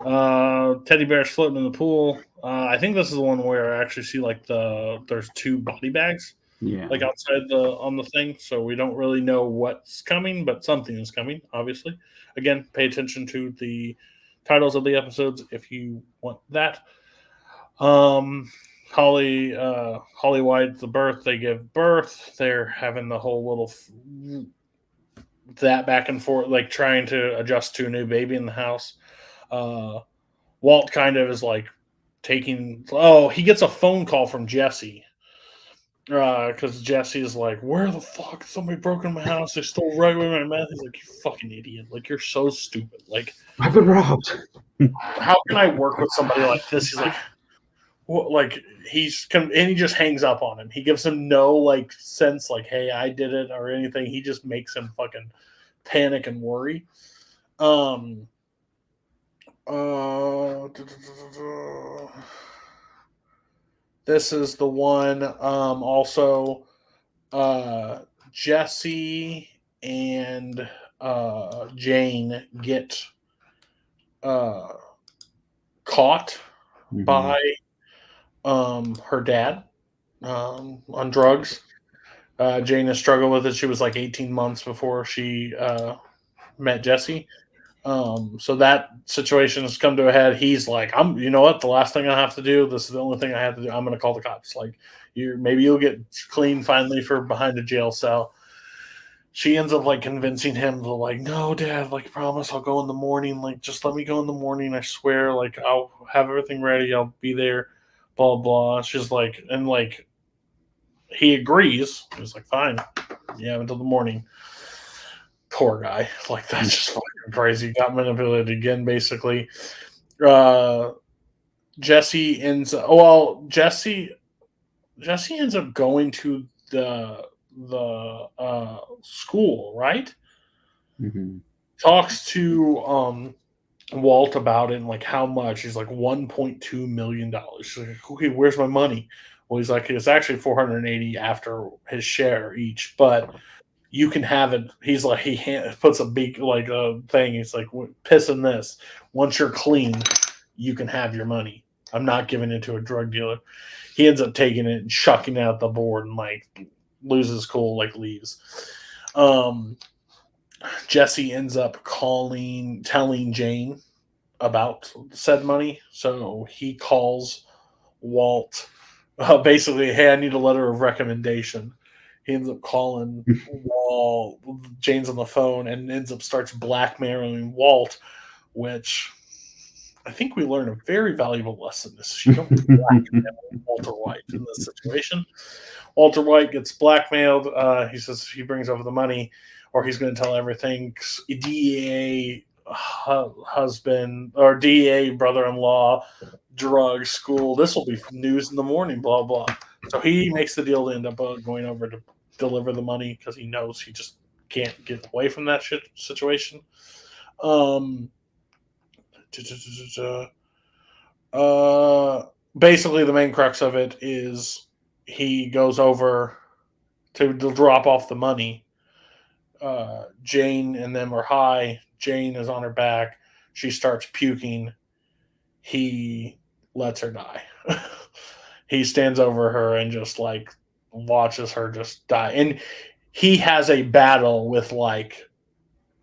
Teddy bear's floating in the pool. I think this is the one where I actually see like there's 2 body bags. Yeah, like outside on the thing, so we don't really know what's coming, but something is coming, obviously. Again, pay attention to the titles of the episodes if you want that. Holly White's the birth. They give birth. They're having the whole little that back and forth, like trying to adjust to a new baby in the house. Walt kind of is like he gets a phone call from Jesse. Because Jesse's like, where the fuck? Somebody broke into my house. They stole right away my meth. He's like, you fucking idiot. Like, you're so stupid. Like, I've been robbed. How can I work with somebody like this? He's like, what? Like, and he just hangs up on him. He gives him no, like, sense, like, hey, I did it or anything. He just makes him fucking panic and worry. Um. This is the one. Also, Jesse and Jane get uh, caught by her dad on drugs. Jane has struggled with it. She was like 18 months before she met Jesse. So that situation has come to a head. He's like, you know what? The last thing I have to do, this is the only thing I have to do. I'm going to call the cops. Like, maybe you'll get clean finally for behind a jail cell. She ends up like convincing him to like, no, Dad, like, promise I'll go in the morning. Like, just let me go in the morning. I swear, like, I'll have everything ready. I'll be there. Blah blah. She's like, and like, he agrees. He's like, fine. Yeah, until the morning. Poor guy. Like, that's just fucking crazy. Got manipulated again, basically. Jesse ends ends up going to the school, right? Mm-hmm. Talks to Walt about it and like how much. He's like $1.2 million. She's like, okay, where's my money? Well, he's like, it's actually 480 after his share each, but you can have it. He's like, puts a big like thing. He's like, piss in this. Once you're clean, you can have your money. I'm not giving it to a drug dealer. He ends up taking it and chucking it at the board and like loses cool, like leaves. Jesse ends up telling Jane about said money. So he calls Walt, basically, hey, I need a letter of recommendation. He ends up calling Walt. Jane's on the phone and starts blackmailing Walt, which I think we learn a very valuable lesson. Is you don't blackmail Walter White in this situation. Walter White gets blackmailed. He says he brings over the money, or he's going to tell everything. DEA husband or DEA brother-in-law, drug school. This will be news in the morning. Blah blah. So he makes the deal to end up going over to deliver the money because he knows he just can't get away from that situation. Basically, the main crux of it is he goes over to drop off the money. Jane and them are high. Jane is on her back. She starts puking. He lets her die. He stands over her and just like watches her just die. And he has a battle with like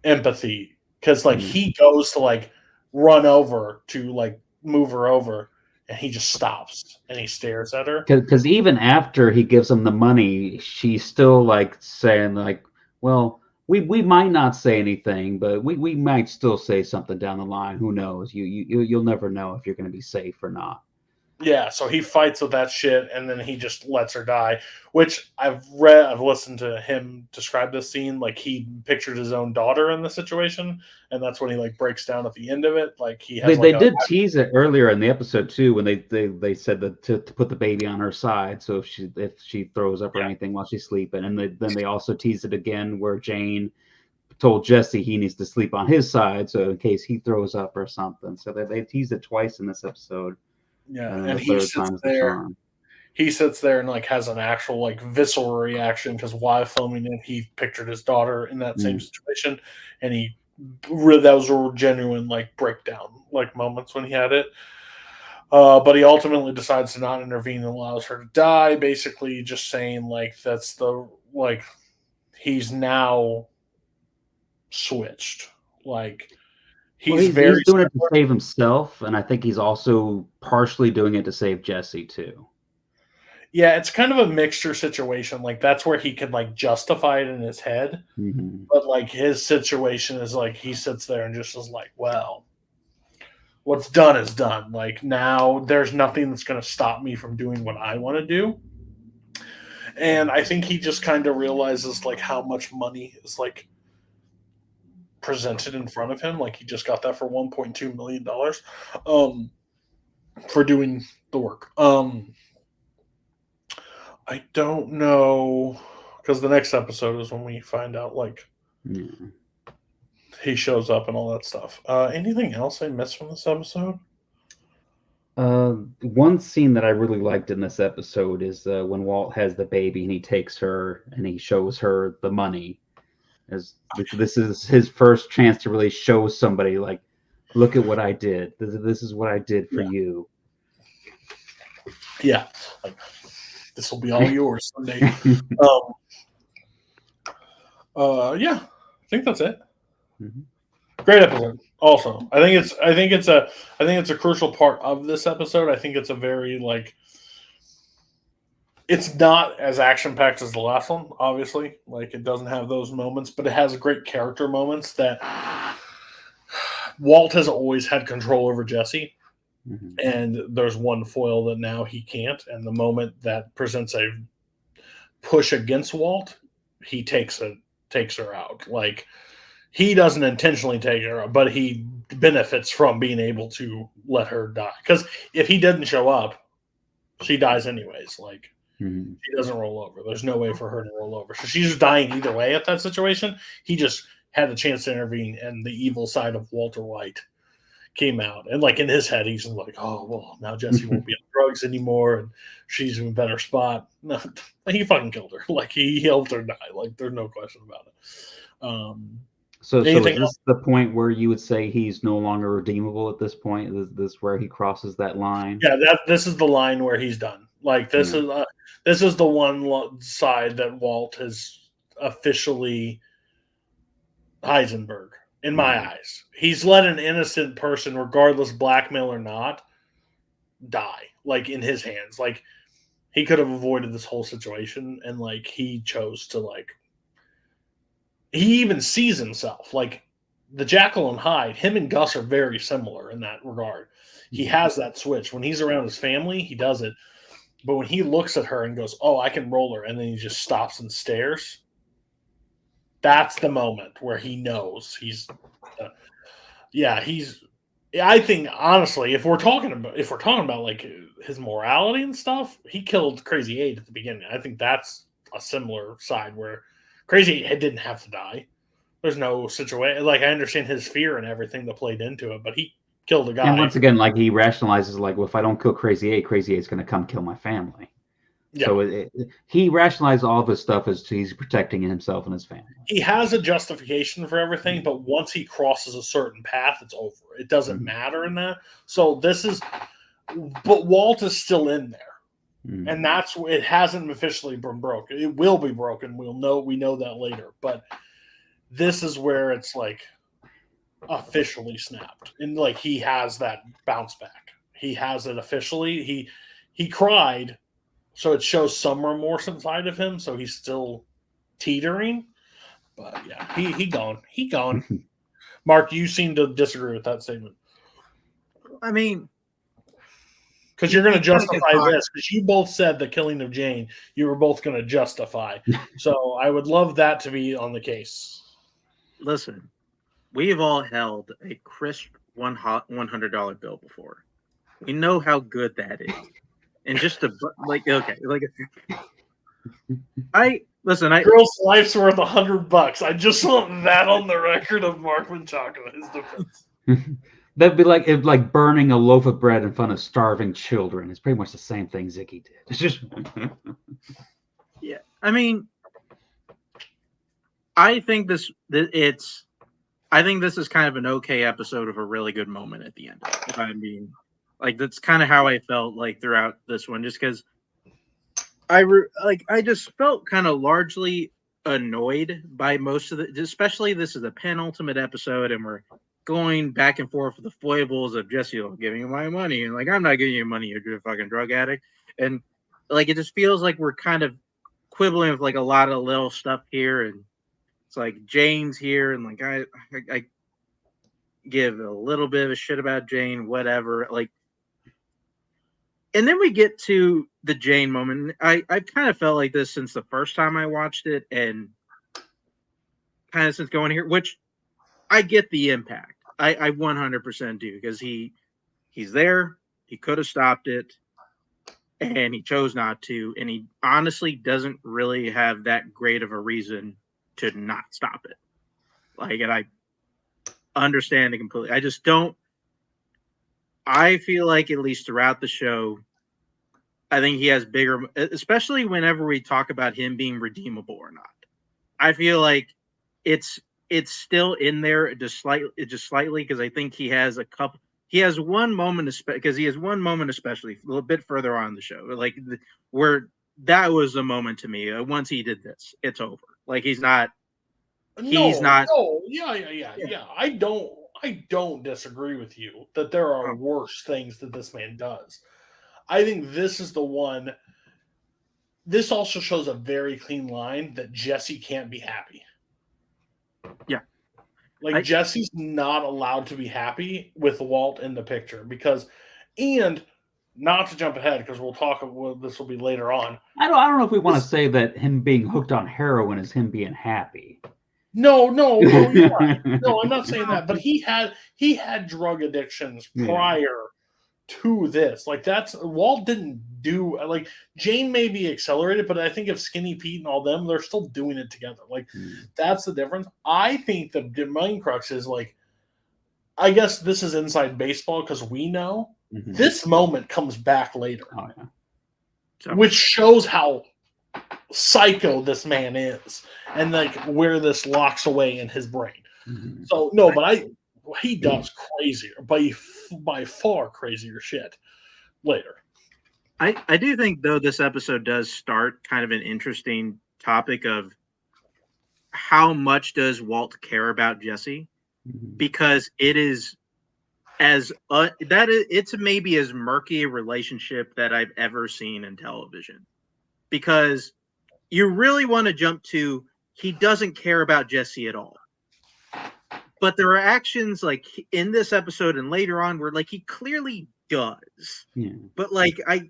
empathy because like he goes to like run over to like move her over and he just stops and he stares at her. Because even after he gives him the money, she's still like saying like, well, we might not say anything, but we might still say something down the line. Who knows? You'll never know if you're going to be safe or not. Yeah, so he fights with that shit, and then he just lets her die. Which I've listened to him describe this scene like he pictured his own daughter in the situation, and that's when he like breaks down at the end of it. Like he has. They did tease it earlier in the episode too, when they said that to put the baby on her side, so if she throws up or anything while she's sleeping, and then they also teased it again where Jane told Jesse he needs to sleep on his side, so in case he throws up or something. So they teased it twice in this episode. Yeah, and the third time's the charm. He sits there and like has an actual like visceral reaction because while filming it, he pictured his daughter in that same situation, and that was a genuine like breakdown like moments when he had it. But he ultimately decides to not intervene and allows her to die. Basically, just saying like that's the like he's now switched. Like he's doing it to save himself, and I think he's also partially doing it to save Jesse too. Yeah, it's kind of a mixture situation. Like that's where he can like justify it in his head, but like his situation is like he sits there and just is like, well, what's done is done. Like now there's nothing that's going to stop me from doing what I want to do. And I think he just kind of realizes like how much money is like presented in front of him. Like he just got that for $1.2 million for doing the work. I don't know because the next episode is when we find out like he shows up and all that stuff. Anything else I missed from this episode? One scene that I really liked in this episode is when Walt has the baby and he takes her and he shows her the money. As this is his first chance to really show somebody, like, look at what I did. This is what I did for you. Yeah, like, this will be all yours someday. Yeah, I think that's it. Mm-hmm. Great episode. Also, I think it's a crucial part of this episode. I think it's a very like. It's not as action packed as the last one, obviously. Like, it doesn't have those moments, but it has great character moments that Walt has always had control over Jesse. Mm-hmm. And there's one foil that now he can't. And the moment that presents a push against Walt, he takes her out. Like, he doesn't intentionally take her out, but he benefits from being able to let her die. Because if he didn't show up, she dies anyways. Like, she doesn't roll over. There's no way for her to roll over. So she's dying either way at that situation. He just had the chance to intervene, and the evil side of Walter White came out. And like in his head, he's like, oh, well, now Jesse won't be on drugs anymore, and she's in a better spot. No, he fucking killed her. Like, he helped her die. Like, there's no question about it. So is this the point where you would say he's no longer redeemable at this point? Is this where he crosses that line? Yeah, this is the line where he's done. Like, this is the one side that Walt has officially Heisenberg, in my eyes. He's let an innocent person, regardless blackmail or not, die, like, in his hands. Like, he could have avoided this whole situation, and like, he chose to, like, he even sees himself like the Jackal and Hyde. Him and Gus are very similar in that regard. He has that switch when he's around his family. He does it, but when he looks at her and goes, "Oh, I can roll her," and then he just stops and stares. That's the moment where he knows he's. I think honestly, if we're talking about like his morality and stuff, he killed Crazy 8 at the beginning. I think that's a similar side where Crazy 8 didn't have to die. There's no situation. Like, I understand his fear and everything that played into it, but he killed a guy. And once again, like, he rationalizes, like, well, if I don't kill Crazy 8, Crazy 8's going to come kill my family. Yeah. So he rationalized all this stuff as to he's protecting himself and his family. He has a justification for everything, but once he crosses a certain path, it's over. It doesn't matter in that. So but Walt is still in there. And that's it hasn't officially been broken. It will be broken. We know that later. But this is where it's like officially snapped. And like, he has that bounce back. He has it officially. He cried, so it shows some remorse inside of him. So he's still teetering. But yeah, he gone. He gone. Mark, you seem to disagree with that statement. I mean, because you're going to justify this, because you both said the killing of Jane, you were both going to justify. So I would love that to be on the case. Listen, we've all held a crisp $100 bill before. We know how good that is. And just to, like, okay, like, girl's life's worth $100. I just want that on the record of Mark Menchaca, his defense. That'd be like burning a loaf of bread in front of starving children. It's pretty much the same thing Zicky did. It's just yeah. I mean, I think this is kind of an okay episode of a really good moment at the end. I mean, like, that's kind of how I felt like throughout this one, just because I just felt kind of largely annoyed by most of especially this is a penultimate episode, and we're going back and forth with the foibles of Jesse giving you my money, and like, I'm not giving you money, you're a fucking drug addict, and like, it just feels like we're kind of quibbling with like a lot of little stuff here, and it's like Jane's here, and like I give a little bit of a shit about Jane, whatever, like, and then we get to the Jane moment. I've kind of felt like this since the first time I watched it, and kind of since going here, which I get the impact. I 100% do, because he's there. He could have stopped it, and he chose not to. And he honestly doesn't really have that great of a reason to not stop it. Like, and understand it completely. I just don't. I feel like at least throughout the show, I think he has bigger, especially whenever we talk about him being redeemable or not. I feel like it's still in there just slightly because I think he has a couple. He has one moment, because he has one moment, especially a little bit further on in the show, like where that was a moment to me. Once he did this, it's over. Like he's not. He's not. No, yeah. I don't disagree with you that there are worse things that this man does. I think this is the one. This also shows a very clean line that Jesse can't be happy. Yeah. Like Jesse's not allowed to be happy with Walt in the picture because, and not to jump ahead because we'll talk. This will be later on. I don't know if we want to say that him being hooked on heroin is him being happy. No, you're right. No, I'm not saying that. But he had drug addictions prior to this. Like Walt didn't do, like Jane may be accelerated, but I think if Skinny Pete and all them, they're still doing it together. Like that's the difference. I think the main crux is like, I guess this is inside baseball because we know this moment comes back later, which shows how psycho this man is and like where this locks away in his brain. So no, but he does crazier, by far crazier shit later. I do think though this episode does start kind of an interesting topic of how much does Walt care about Jesse, because it is it's maybe as murky a relationship that I've ever seen in television, because you really want to jump to he doesn't care about Jesse at all. But there are actions like in this episode and later on where like he clearly does. Yeah. But like I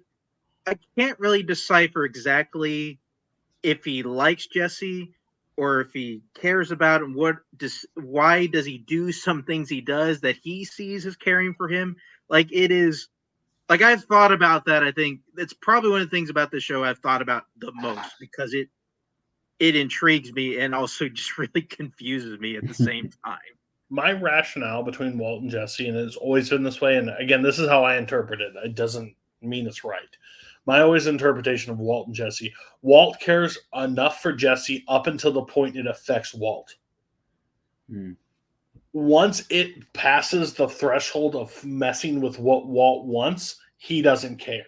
can't really decipher exactly if he likes Jesse or if he cares about him. Why does he do some things he does that he sees as caring for him? Like it is like I've thought about that. I think it's probably one of the things about this show I've thought about the most because it intrigues me and also just really confuses me at the same time. My rationale between Walt and Jesse, and it's always been this way, and again, this is how I interpret it. It doesn't mean it's right. My always interpretation of Walt and Jesse, Walt cares enough for Jesse up until the point it affects Walt. Once it passes the threshold of messing with what Walt wants, he doesn't care.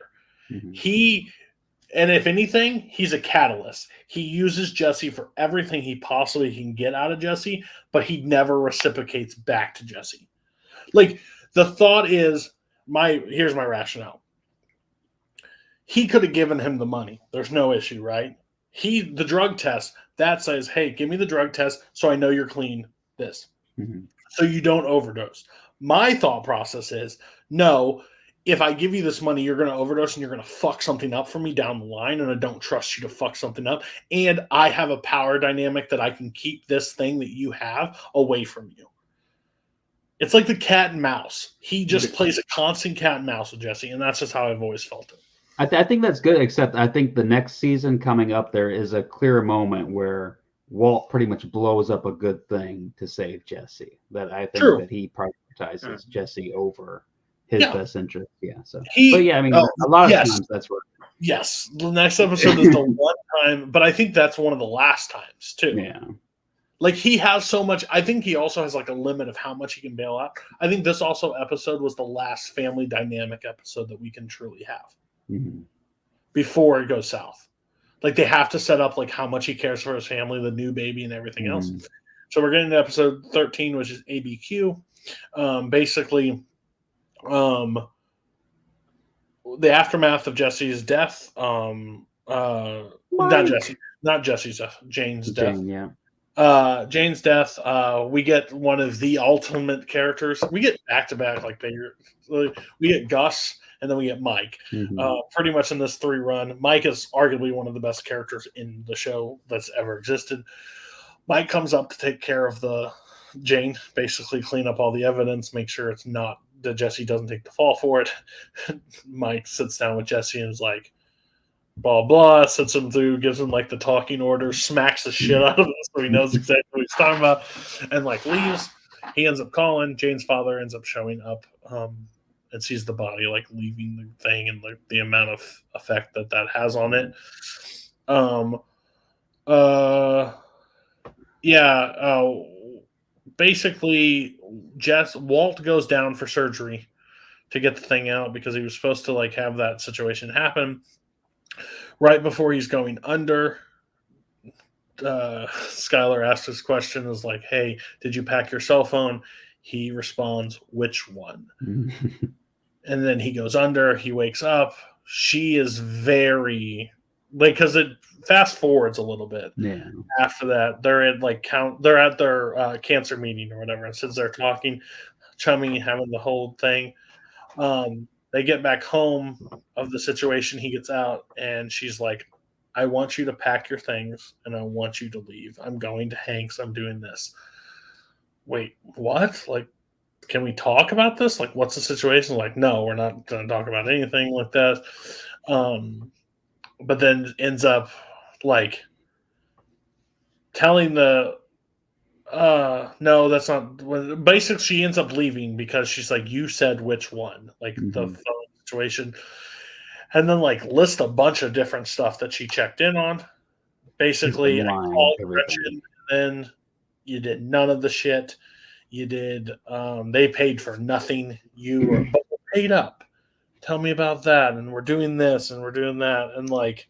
And if anything, he's a catalyst. He uses Jesse for everything he possibly can get out of Jesse, but he never reciprocates back to Jesse. Like, the thought is, here's my rationale. He could have given him the money. There's no issue, right? The drug test, that says, hey, give me the drug test so I know you're clean, so you don't overdose. My thought process is, no, if I give you this money, you're going to overdose and you're going to fuck something up for me down the line, and I don't trust you to fuck something up. And I have a power dynamic that I can keep this thing that you have away from you. It's like the cat and mouse. He just plays a constant cat and mouse with Jesse, and that's just how I've always felt it. I think that's good, except I think the next season coming up, there is a clear moment where Walt pretty much blows up a good thing to save Jesse. That I think that he prioritizes Jesse over his best interest. Yeah. So, a lot of times that's where. Yes, the next episode is the one time, but I think that's one of the last times too. Yeah. Like he has so much. I think he also has like a limit of how much he can bail out. I think this episode was the last family dynamic episode that we can truly have before it goes south. Like they have to set up like how much he cares for his family, the new baby, and everything else. So we're getting to episode 13, which is ABQ. Basically. The aftermath of Jesse's death. Not Jesse's death. Jane's death. Jane's death. We get one of the ultimate characters. We get back to back like we get Gus and then we get Mike. Pretty much in this 3 run. Mike is arguably one of the best characters in the show that's ever existed. Mike comes up to take care of the Jane, basically clean up all the evidence, make sure it's not that Jesse doesn't take the fall for it. Mike sits down with Jesse and is like, blah, blah, sits him through, gives him like the talking order, smacks the shit out of him so he knows exactly what he's talking about, and like leaves. he ends up calling. Jane's father ends up showing up and sees the body like leaving the thing, and like the amount of effect that has on it. Basically, Walt goes down for surgery to get the thing out because he was supposed to like have that situation happen right before he's going under. Skylar asks his question, is like, hey, did you pack your cell phone? He responds, which one? And then he goes under, he wakes up. She is very like, because it fast forwards a little bit. Yeah. After that, they're at their cancer meeting or whatever, and since they're talking, chumming, having the whole thing. They get back home of the situation. He gets out, and she's like, I want you to pack your things, and I want you to leave. I'm going to Hank's. I'm doing this. Wait, what? Like, can we talk about this? Like, what's the situation? Like, no, we're not going to talk about anything like that. But then ends up, like, telling no, that's not. Basically, she ends up leaving because she's like, you said which one? Like, the phone situation. And then, like, list a bunch of different stuff that she checked in on. Basically, I called Gretchen, and then you did none of the shit. You did. They paid for nothing. You were paid up. Tell me about that. And we're doing this, and we're doing that. And, like,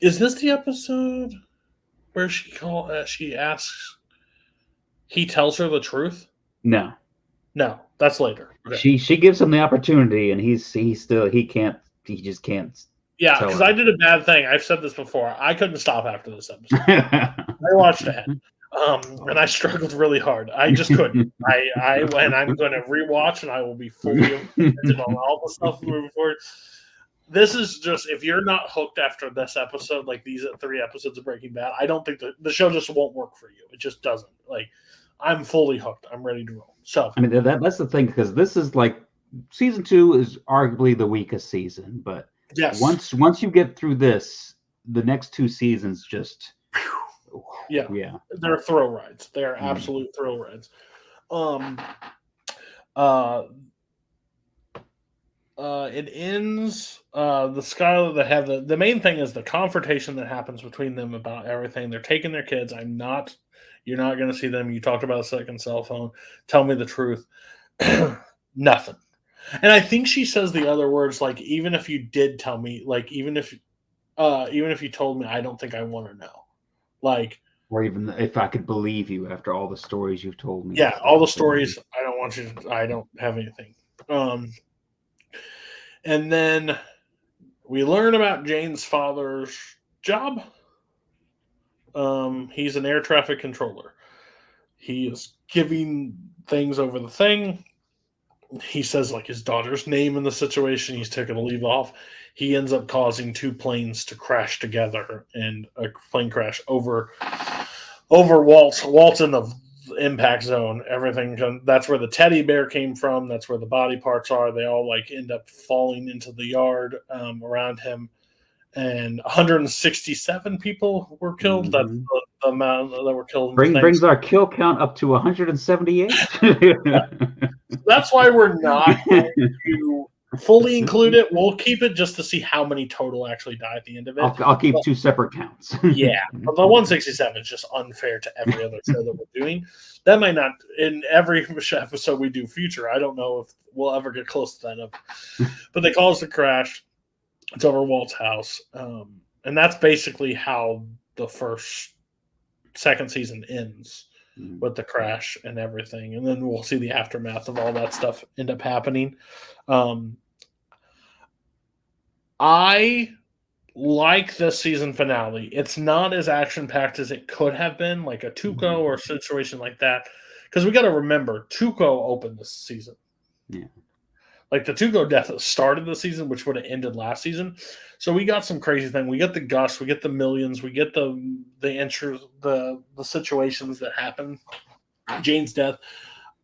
is this the episode where she asks, he tells her the truth? No, that's later. Okay. She gives him the opportunity, and he just can't. Yeah, because I did a bad thing. I've said this before. I couldn't stop after this episode. I watched ahead, and I struggled really hard. I just couldn't. And I'm going to rewatch, and I will be fully on all the stuff moving forward. This is just, if you're not hooked after this episode, like these 3 episodes of Breaking Bad, I don't think the show just won't work for you. It just doesn't. Like, I'm fully hooked. I'm ready to roll. So I mean, that's the thing, because this is like season 2 is arguably the weakest season, but yes, once you get through this, the next 2 seasons just they're thrill rides. They're absolute thrill rides. It ends the Skylar that have the main thing is the confrontation that happens between them about everything. They're taking their kids. You're not going to see them. You talked about a second cell phone. Tell me the truth. Nothing. And I think she says the other words, like, even if you did tell me, like, even if you told me, I don't think I want to know. Like, or even if I could believe you after all the stories you've told me. Yeah, all the stories. I don't want you to, I don't have anything. And then we learn about Jane's father's job. He's an air traffic controller. He is giving things over the thing. He says, like, his daughter's name in the situation. He's taking a leave off. He ends up causing 2 planes to crash together, and a plane crash over Walt's in the impact zone. Everything. That's where the teddy bear came from. That's where the body parts are. They all, like, end up falling into the yard around him. And 167 people were killed. That's the amount that were killed. Brings our kill count up to 178. That's why we're not going to fully include it. We'll keep it just to see how many total actually die at the end of it. I'll keep 2 separate counts. Yeah, but the 167 is just unfair to every other show that we're doing. That might not, in every episode we do future, I don't know if we'll ever get close to that. But they cause the crash. It's over Walt's house. And that's basically how the second season ends, with the crash and everything. And then we'll see the aftermath of all that stuff end up happening. I like this season finale. It's not as action-packed as it could have been, like a Tuco or a situation like that. Because we got to remember, Tuco opened this season. Yeah. Like, the Tuco death started the season, which would have ended last season. So we got some crazy thing. We get the Gus, we get the millions, we get the the situations that happen. Jane's death.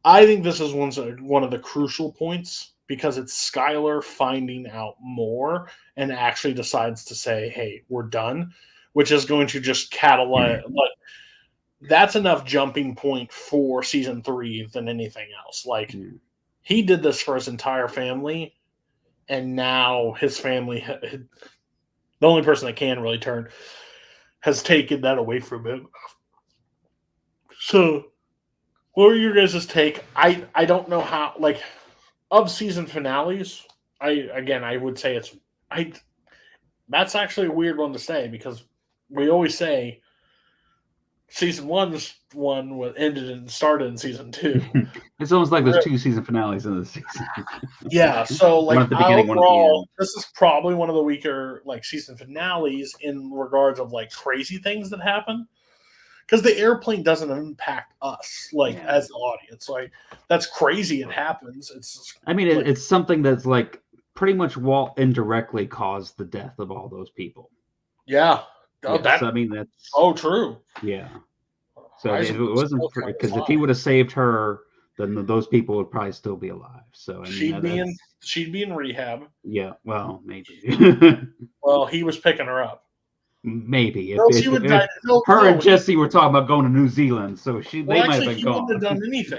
I think this is one of the crucial points, because it's Skylar finding out more and actually decides to say, hey, we're done, which is going to just catalyze. that's enough jumping point for season 3 than anything else. Like, he did this for his entire family, and now his family, the only person that can really turn, has taken that away from him. So, what were your guys' take? I don't know how, like, of season finales, I would say that's actually a weird one to say, because we always say season one's one was ended and started in season 2. It's almost like there's 2 season finales in this season. Yeah, so like one at the beginning, one at the overall, end. this is probably one of the weaker like season finales in regards of like crazy things that happen. Because the airplane doesn't impact us as the audience. Like, that's crazy. It happens. I mean, it's something that's like pretty much Walt indirectly caused the death of all those people. Yeah. So, I mean, that's true. Yeah. So if it wasn't because if he would have saved her, then those people would probably still be alive. So I mean, she'd be in rehab. Yeah. Well, maybe. Well, he was picking her up. Maybe if her and Jesse were talking about going to New Zealand, so they might have been he gone. wouldn't have done anything.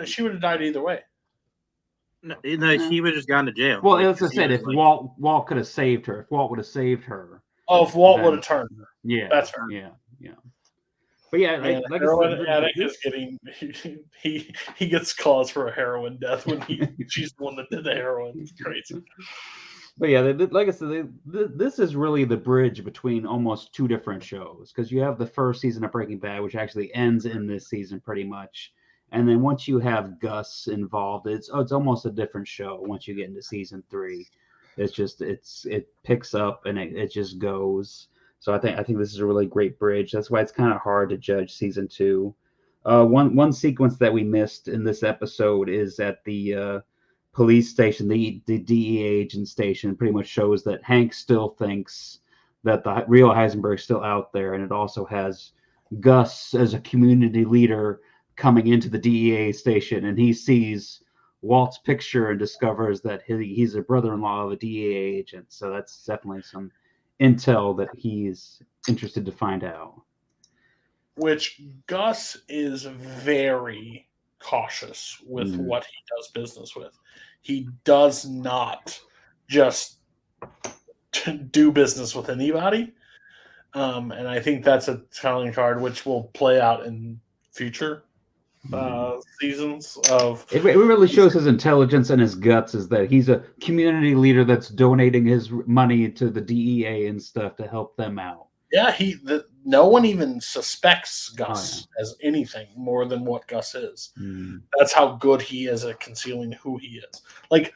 She would have died either way. No, he would have just gone to jail. Well, as I said, if Walt could have saved her, if Walt would have saved her. Oh, if Walt would have turned her. Yeah. That's fair. Yeah. But yeah, man, like heroin addict is getting he gets cause for a heroin death when she's the one that did the heroin. It's crazy. But yeah, like I said, this is really the bridge between almost 2 different shows, because you have the first season of Breaking Bad, which actually ends in this season pretty much, and then once you have Gus involved, it's almost a different show. Once you get into season 3, it's just it picks up and it just goes. So I think this is a really great bridge. That's why it's kind of hard to judge season 2. One sequence that we missed in this episode is at the police station, the DEA agent station. Pretty much shows that Hank still thinks that the real Heisenberg's still out there, and it also has Gus as a community leader coming into the DEA station, and he sees Walt's picture and discovers that he's a brother-in-law of a DEA agent. So that's definitely some intel that he's interested to find out. Which Gus is very cautious with what he does business with. He does not just do business with anybody. And I think that's a telling card, which will play out in future seasons of. It really shows his intelligence and his guts, is that he's a community leader that's donating his money to the DEA and stuff to help them out. Yeah, no one even suspects Gus as anything more than what Gus is. That's how good he is at concealing who he is. Like,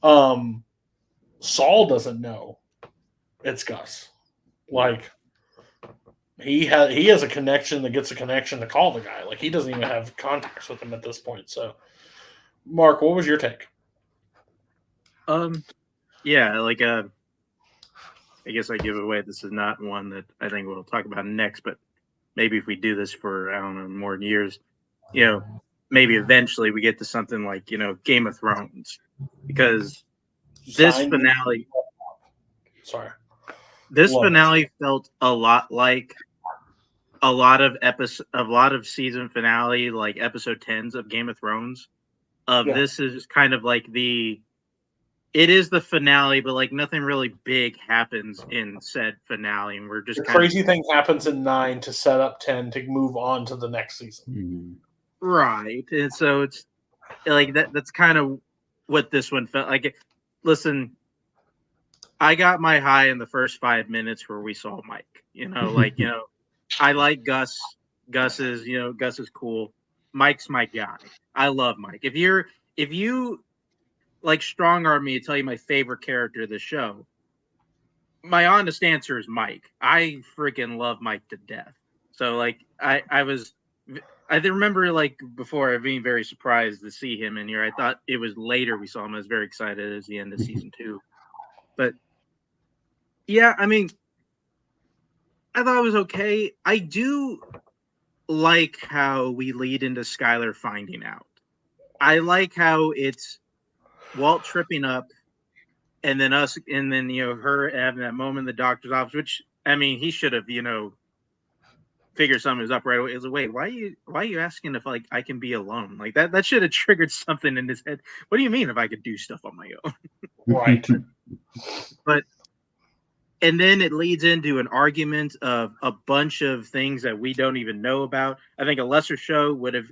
Saul doesn't know it's Gus. Like, he has a connection that gets a connection to call the guy. Like, he doesn't even have contacts with him at this point. So, Mark, what was your take? Yeah, like I guess I give away this is not one that I think we'll talk about next, but maybe if we do this for, I don't know, more years, maybe eventually we get to something like, Game of Thrones, because this finale felt a lot like a lot of season finale, like episode 10s of Game of Thrones. This is kind of like it is the finale, but like nothing really big happens in said finale, and we're just crazy thing happens in 9 to set up 10 to move on to the next season. Right, and so it's like that's kind of what this one felt like. Listen, I got my high in the first 5 minutes where we saw Mike. I like Gus. Gus is cool. Mike's my guy. I love Mike. If you like strong arm me to tell you my favorite character of the show, my honest answer is Mike. I freaking love Mike to death. So like I remember like before being very surprised to see him in here. I thought it was later we saw him. I was very excited as the end of season 2. But yeah, I mean, I thought it was okay. I do like how we lead into Skylar finding out. I like how it's Walt tripping up, and then her having that moment in the doctor's office, which, I mean, he should have, figure something was up right away. It's like, wait, why are you asking if like I can be alone? Like that should have triggered something in his head. What do you mean if I could do stuff on my own? Right. But and then it leads into an argument of a bunch of things that we don't even know about. I think a lesser show would have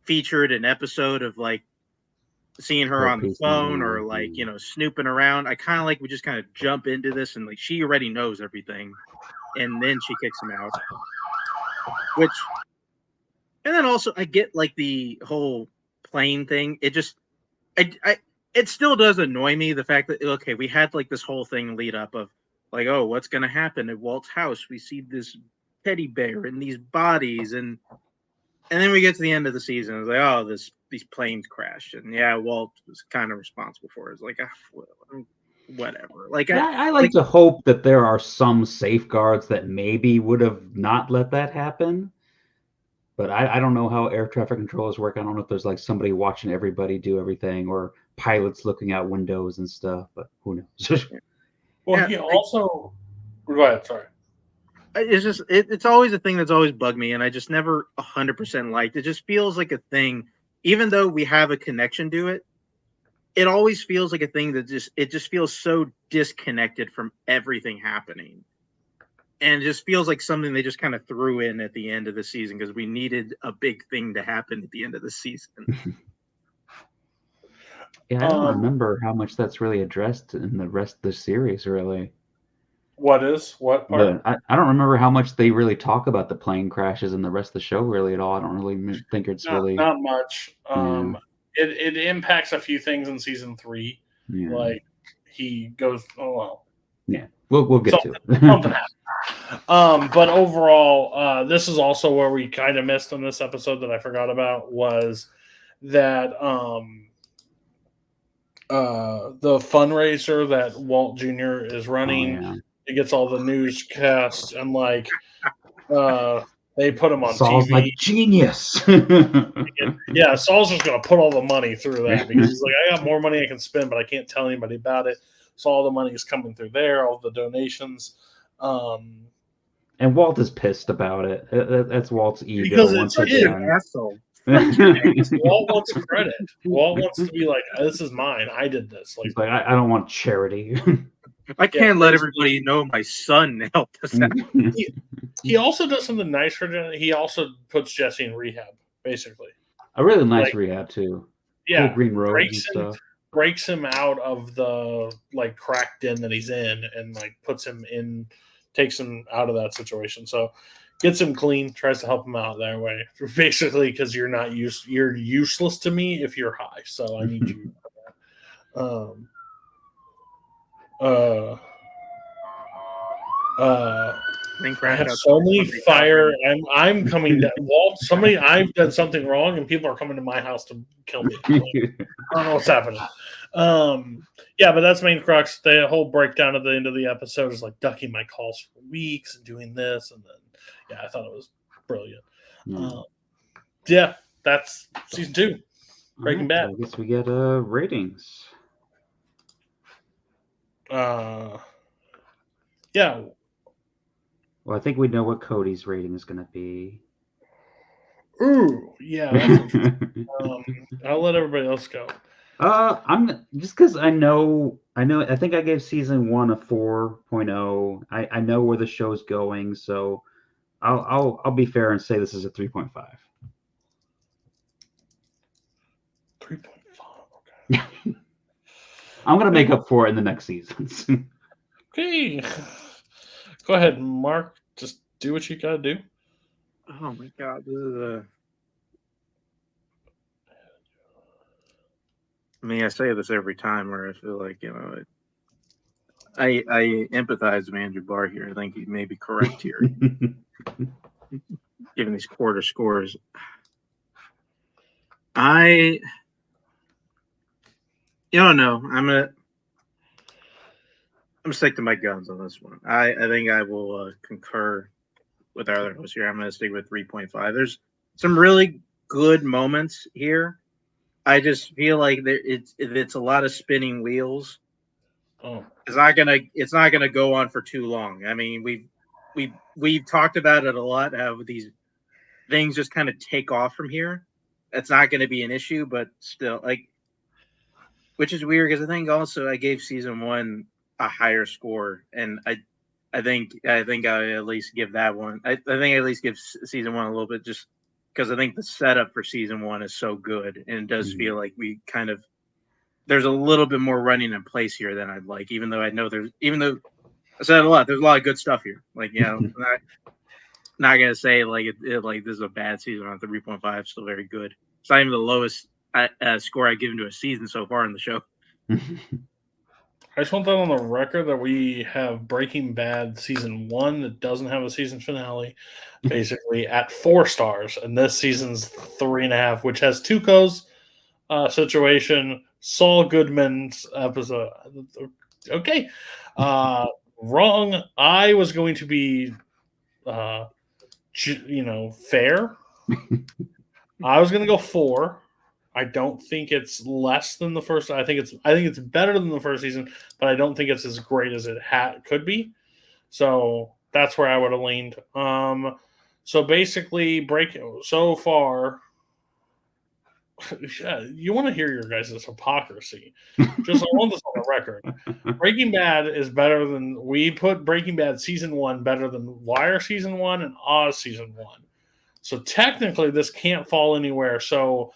featured an episode of like seeing her on the phone or like, snooping around. I kind of like we just kind of jump into this and like she already knows everything and then she kicks him out. And then also I get like the whole plane thing. It just it still does annoy me the fact that okay, we had like this whole thing lead up of like, oh, what's gonna happen at Walt's house? We see this teddy bear and these bodies and then we get to the end of the season. It's like, oh, these planes crashed, and yeah, Walt was kind of responsible for it. It's like, whatever. Like, I like to hope that there are some safeguards that maybe would have not let that happen. But I don't know how air traffic controllers work. I don't know if there's like somebody watching everybody do everything or pilots looking out windows and stuff. But who knows? Well, he also. Go ahead. Sorry. It's just it's always a thing that's always bugged me, and I just never 100% liked. It just feels like a thing, even though we have a connection to it. It always feels like a thing that just feels so disconnected from everything happening, and it just feels like something they just kind of threw in at the end of the season because we needed a big thing to happen at the end of the season. Yeah, I don't remember how much that's really addressed in the rest of the series, really. What part? I don't remember how much they really talk about the plane crashes in the rest of the show really at all. I don't really think it's not much. It impacts a few things in season 3. Yeah. Like he goes, oh well. Yeah, we'll get to it. Something happened. But overall, this is also where we kind of missed on this episode that I forgot about was that the fundraiser that Walt Jr. is running. Oh, yeah. It gets all the newscasts and like they put him on Saul's TV. Like genius. Yeah, Saul's just gonna put all the money through that because he's like, I got more money I can spend, but I can't tell anybody about it. So all the money is coming through there, all the donations. And Walt is pissed about it. That's Walt's ego. Because it's his asshole. Walt wants credit. Walt wants to be like, this is mine. I did this. Like I don't want charity. I can't let everybody know my son helped us out. He also does something nice for Jesse. He also puts Jesse in rehab, basically. A really nice rehab too. Yeah, cool green robes and stuff. Breaks him out of the like crack den that he's in, and like puts him in, takes him out of that situation. So gets him clean, tries to help him out that way. Basically, because you're useless to me if you're high. So I need you. I have so many fire. I'm coming down. Walt, I've done something wrong, and people are coming to my house to kill me. Like, I don't know what's happening. Yeah, but that's main crux. The whole breakdown at the end of the episode is like ducking my calls for weeks and doing this, and then yeah, I thought it was brilliant. Yeah, that's season 2, Breaking Bad. I guess we get ratings. Yeah. Well, I think we know what Cody's rating is going to be. Ooh, yeah. That's I'll let everybody else go. I'm just because I think I gave season 1 a 4.0. I know where the show's going, so I'll be fair and say this is a 3.5. 3.5. Okay. I'm gonna make up for it in the next seasons. Okay. Go ahead, Mark. Just do what you gotta do. Oh my god, this is I mean, I say this every time where I feel like, I empathize with Andrew Barr here. I think he may be correct here. Given these quarter scores. I don't know. I'm stick to my guns on this one. I think I will concur with our other host here. I'm going to stick with 3.5. There's some really good moments here. I just feel like it's a lot of spinning wheels. Oh, it's not gonna go on for too long. I mean, we've talked about it a lot, how these things just kind of take off from here. That's not going to be an issue, but still, like, which is weird because I think also I gave season 1 a higher score, and I think I at least give that one. I think I at least give season 1 a little bit, just because I think the setup for season 1 is so good, and it does feel like we kind of there's a little bit more running in place here than I'd like. Even though I said a lot, there's a lot of good stuff here. Like, I'm not gonna say like like this is a bad season on 3.5. Still very good. It's not even the lowest score I've given to a season so far in the show. I just want that on the record that we have Breaking Bad season 1 that doesn't have a season finale, basically at 4 stars, and this season's 3.5, which has Tuco's situation, Saul Goodman's episode. Okay, wrong. I was going to be, fair. I was going to go 4. I don't think it's less than the first. I think it's better than the first season, but I don't think it's as great as it could be. So that's where I would have leaned. So basically, so far. You want to hear your guys' hypocrisy. Just I want this on the record. Breaking Bad is better than we put Breaking Bad season 1 better than Wire season 1 and Oz season 1. So technically, this can't fall anywhere. So.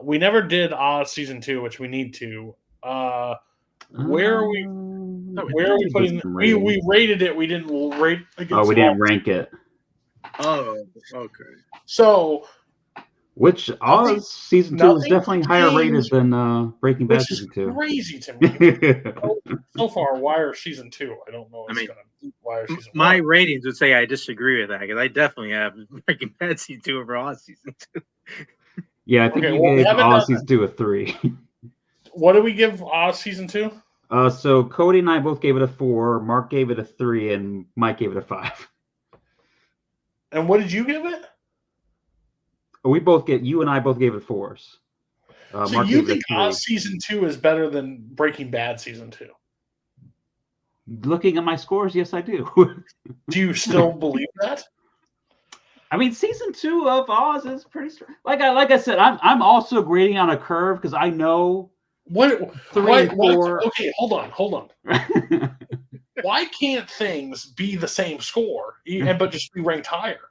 We never did Oz season 2, which we need to. Where are we putting? We rated it. We didn't rate. We didn't rank it. Oh, okay. So, which Oz season 2 is definitely higher rated than Breaking Bad season 2. Crazy to me. So far, Wire season 2. I don't know. Wire season my 1. ratings would say I disagree with that because I definitely have Breaking Bad season 2 over Oz season 2. Yeah, I think you gave Oz season 2 a 3. What did we give Oz season 2? So Cody and I both gave it a 4. Mark gave it a 3, and Mike gave it a 5. And what did you give it? You and I both gave it 4s. So Mark you think Oz season 2 is better than Breaking Bad season 2? Looking at my scores, yes, I do. Do you still believe that? I mean, season 2 of Oz is pretty strong. Like I said, I'm also grading on a curve because I know 3 and 4. Okay, hold on. Why can't things be the same score, but just be ranked higher?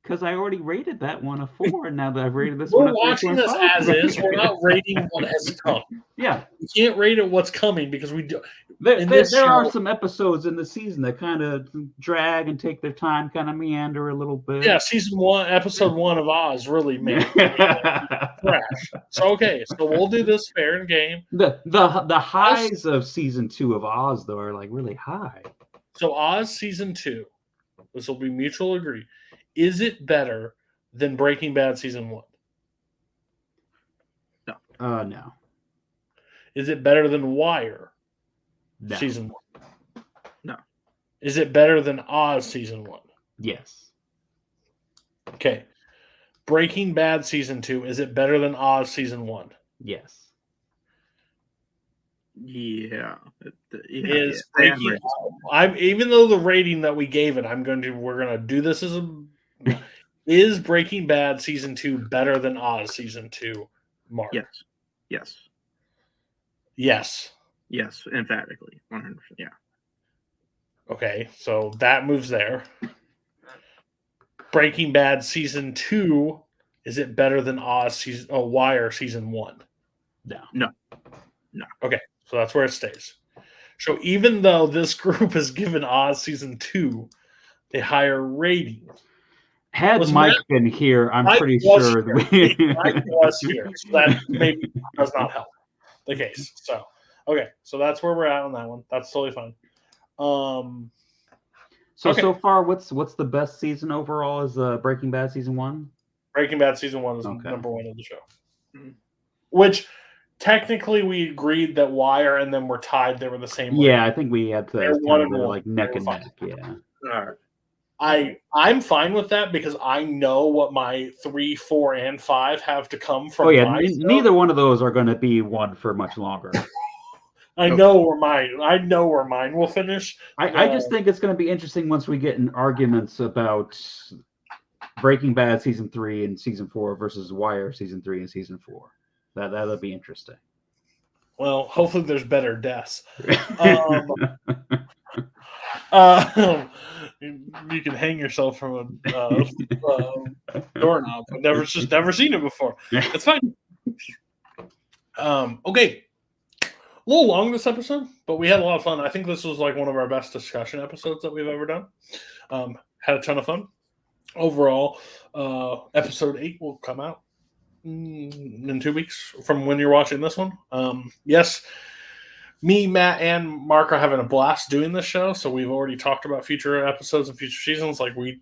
Because I already rated that one a 4, and now that I've rated this one a 3.5. We're watching this as is. We're not rating what has come. Yeah. We can't rate it what's coming because we do. There are some episodes in the season that kind of drag and take their time, kind of meander a little bit. Yeah, season 1, episode 1 of Oz really made crash. So so we'll do this fair and game. The highs of season 2 of Oz though are like really high. So Oz season 2, this will be mutual agree. Is it better than Breaking Bad season 1? No. No. Is it better than Wire season 1? No. Is it better than Oz season 1? Yes. Okay. Breaking Bad season 2, is it better than Oz season 1? Yes. Yeah. Is Breaking even though the rating that we gave it, we're gonna do this as is Breaking Bad season 2 better than Oz season 2, Mark? Yes. Yes, emphatically. 100%. Yeah. Okay, so that moves there. Breaking Bad season 2, is it better than Wire season 1? No. Okay, so that's where it stays. So even though this group has given Oz season 2 a higher rating, had Mike been here, I'm pretty sure that Mike was here, so that maybe does not help the case. So so that's where we're at on that one. That's totally fine. So far, what's the best season overall? Is Breaking Bad season 1? Breaking Bad season 1 is number 1 of the show. Which technically we agreed that Wire and them were tied. They were the same. Yeah, I think we had to like neck and neck. Yeah. All right. I'm fine with that because I know what my 3, 4, and 5 have to come from. Oh yeah, neither one of those are going to be one for much longer. I know where mine will finish. I just think it's going to be interesting once we get in arguments about Breaking Bad season 3 and season 4 versus Wire season 3 and season 4. That'll be interesting. Well, hopefully there's better deaths. You can hang yourself from a doorknob. I've never seen it before. It's fine. Okay. A little long this episode, but we had a lot of fun. I think this was like one of our best discussion episodes that we've ever done. Had a ton of fun. Overall, episode 8 will come out in 2 weeks from when you're watching this one. Yes, me, Matt, and Mark are having a blast doing this show, so we've already talked about future episodes and future seasons. Like we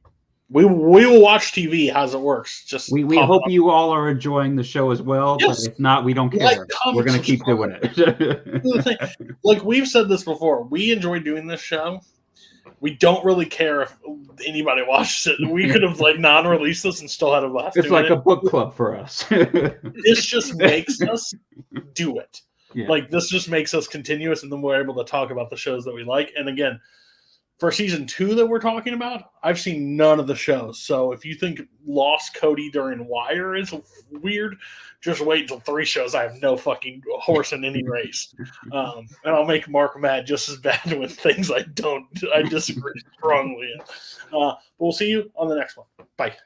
will watch TV as it works. Just we hope you all are enjoying the show as well. Yes. But if not, we don't care. We're going to keep doing it. Like we've said this before, we enjoy doing this show. We don't really care if anybody watches it. We could have like non-released this and still had a blast. It's like a book club for us. This just makes us do it. Yeah. Like this just makes us continuous, and then we're able to talk about the shows that we like. And again, for season 2 that we're talking about, I've seen none of the shows. So if you think Lost Cody during Wire is weird, just wait until 3 shows. I have no fucking horse in any race. And I'll make Mark mad just as bad with things I disagree strongly in. We'll see you on the next one. Bye.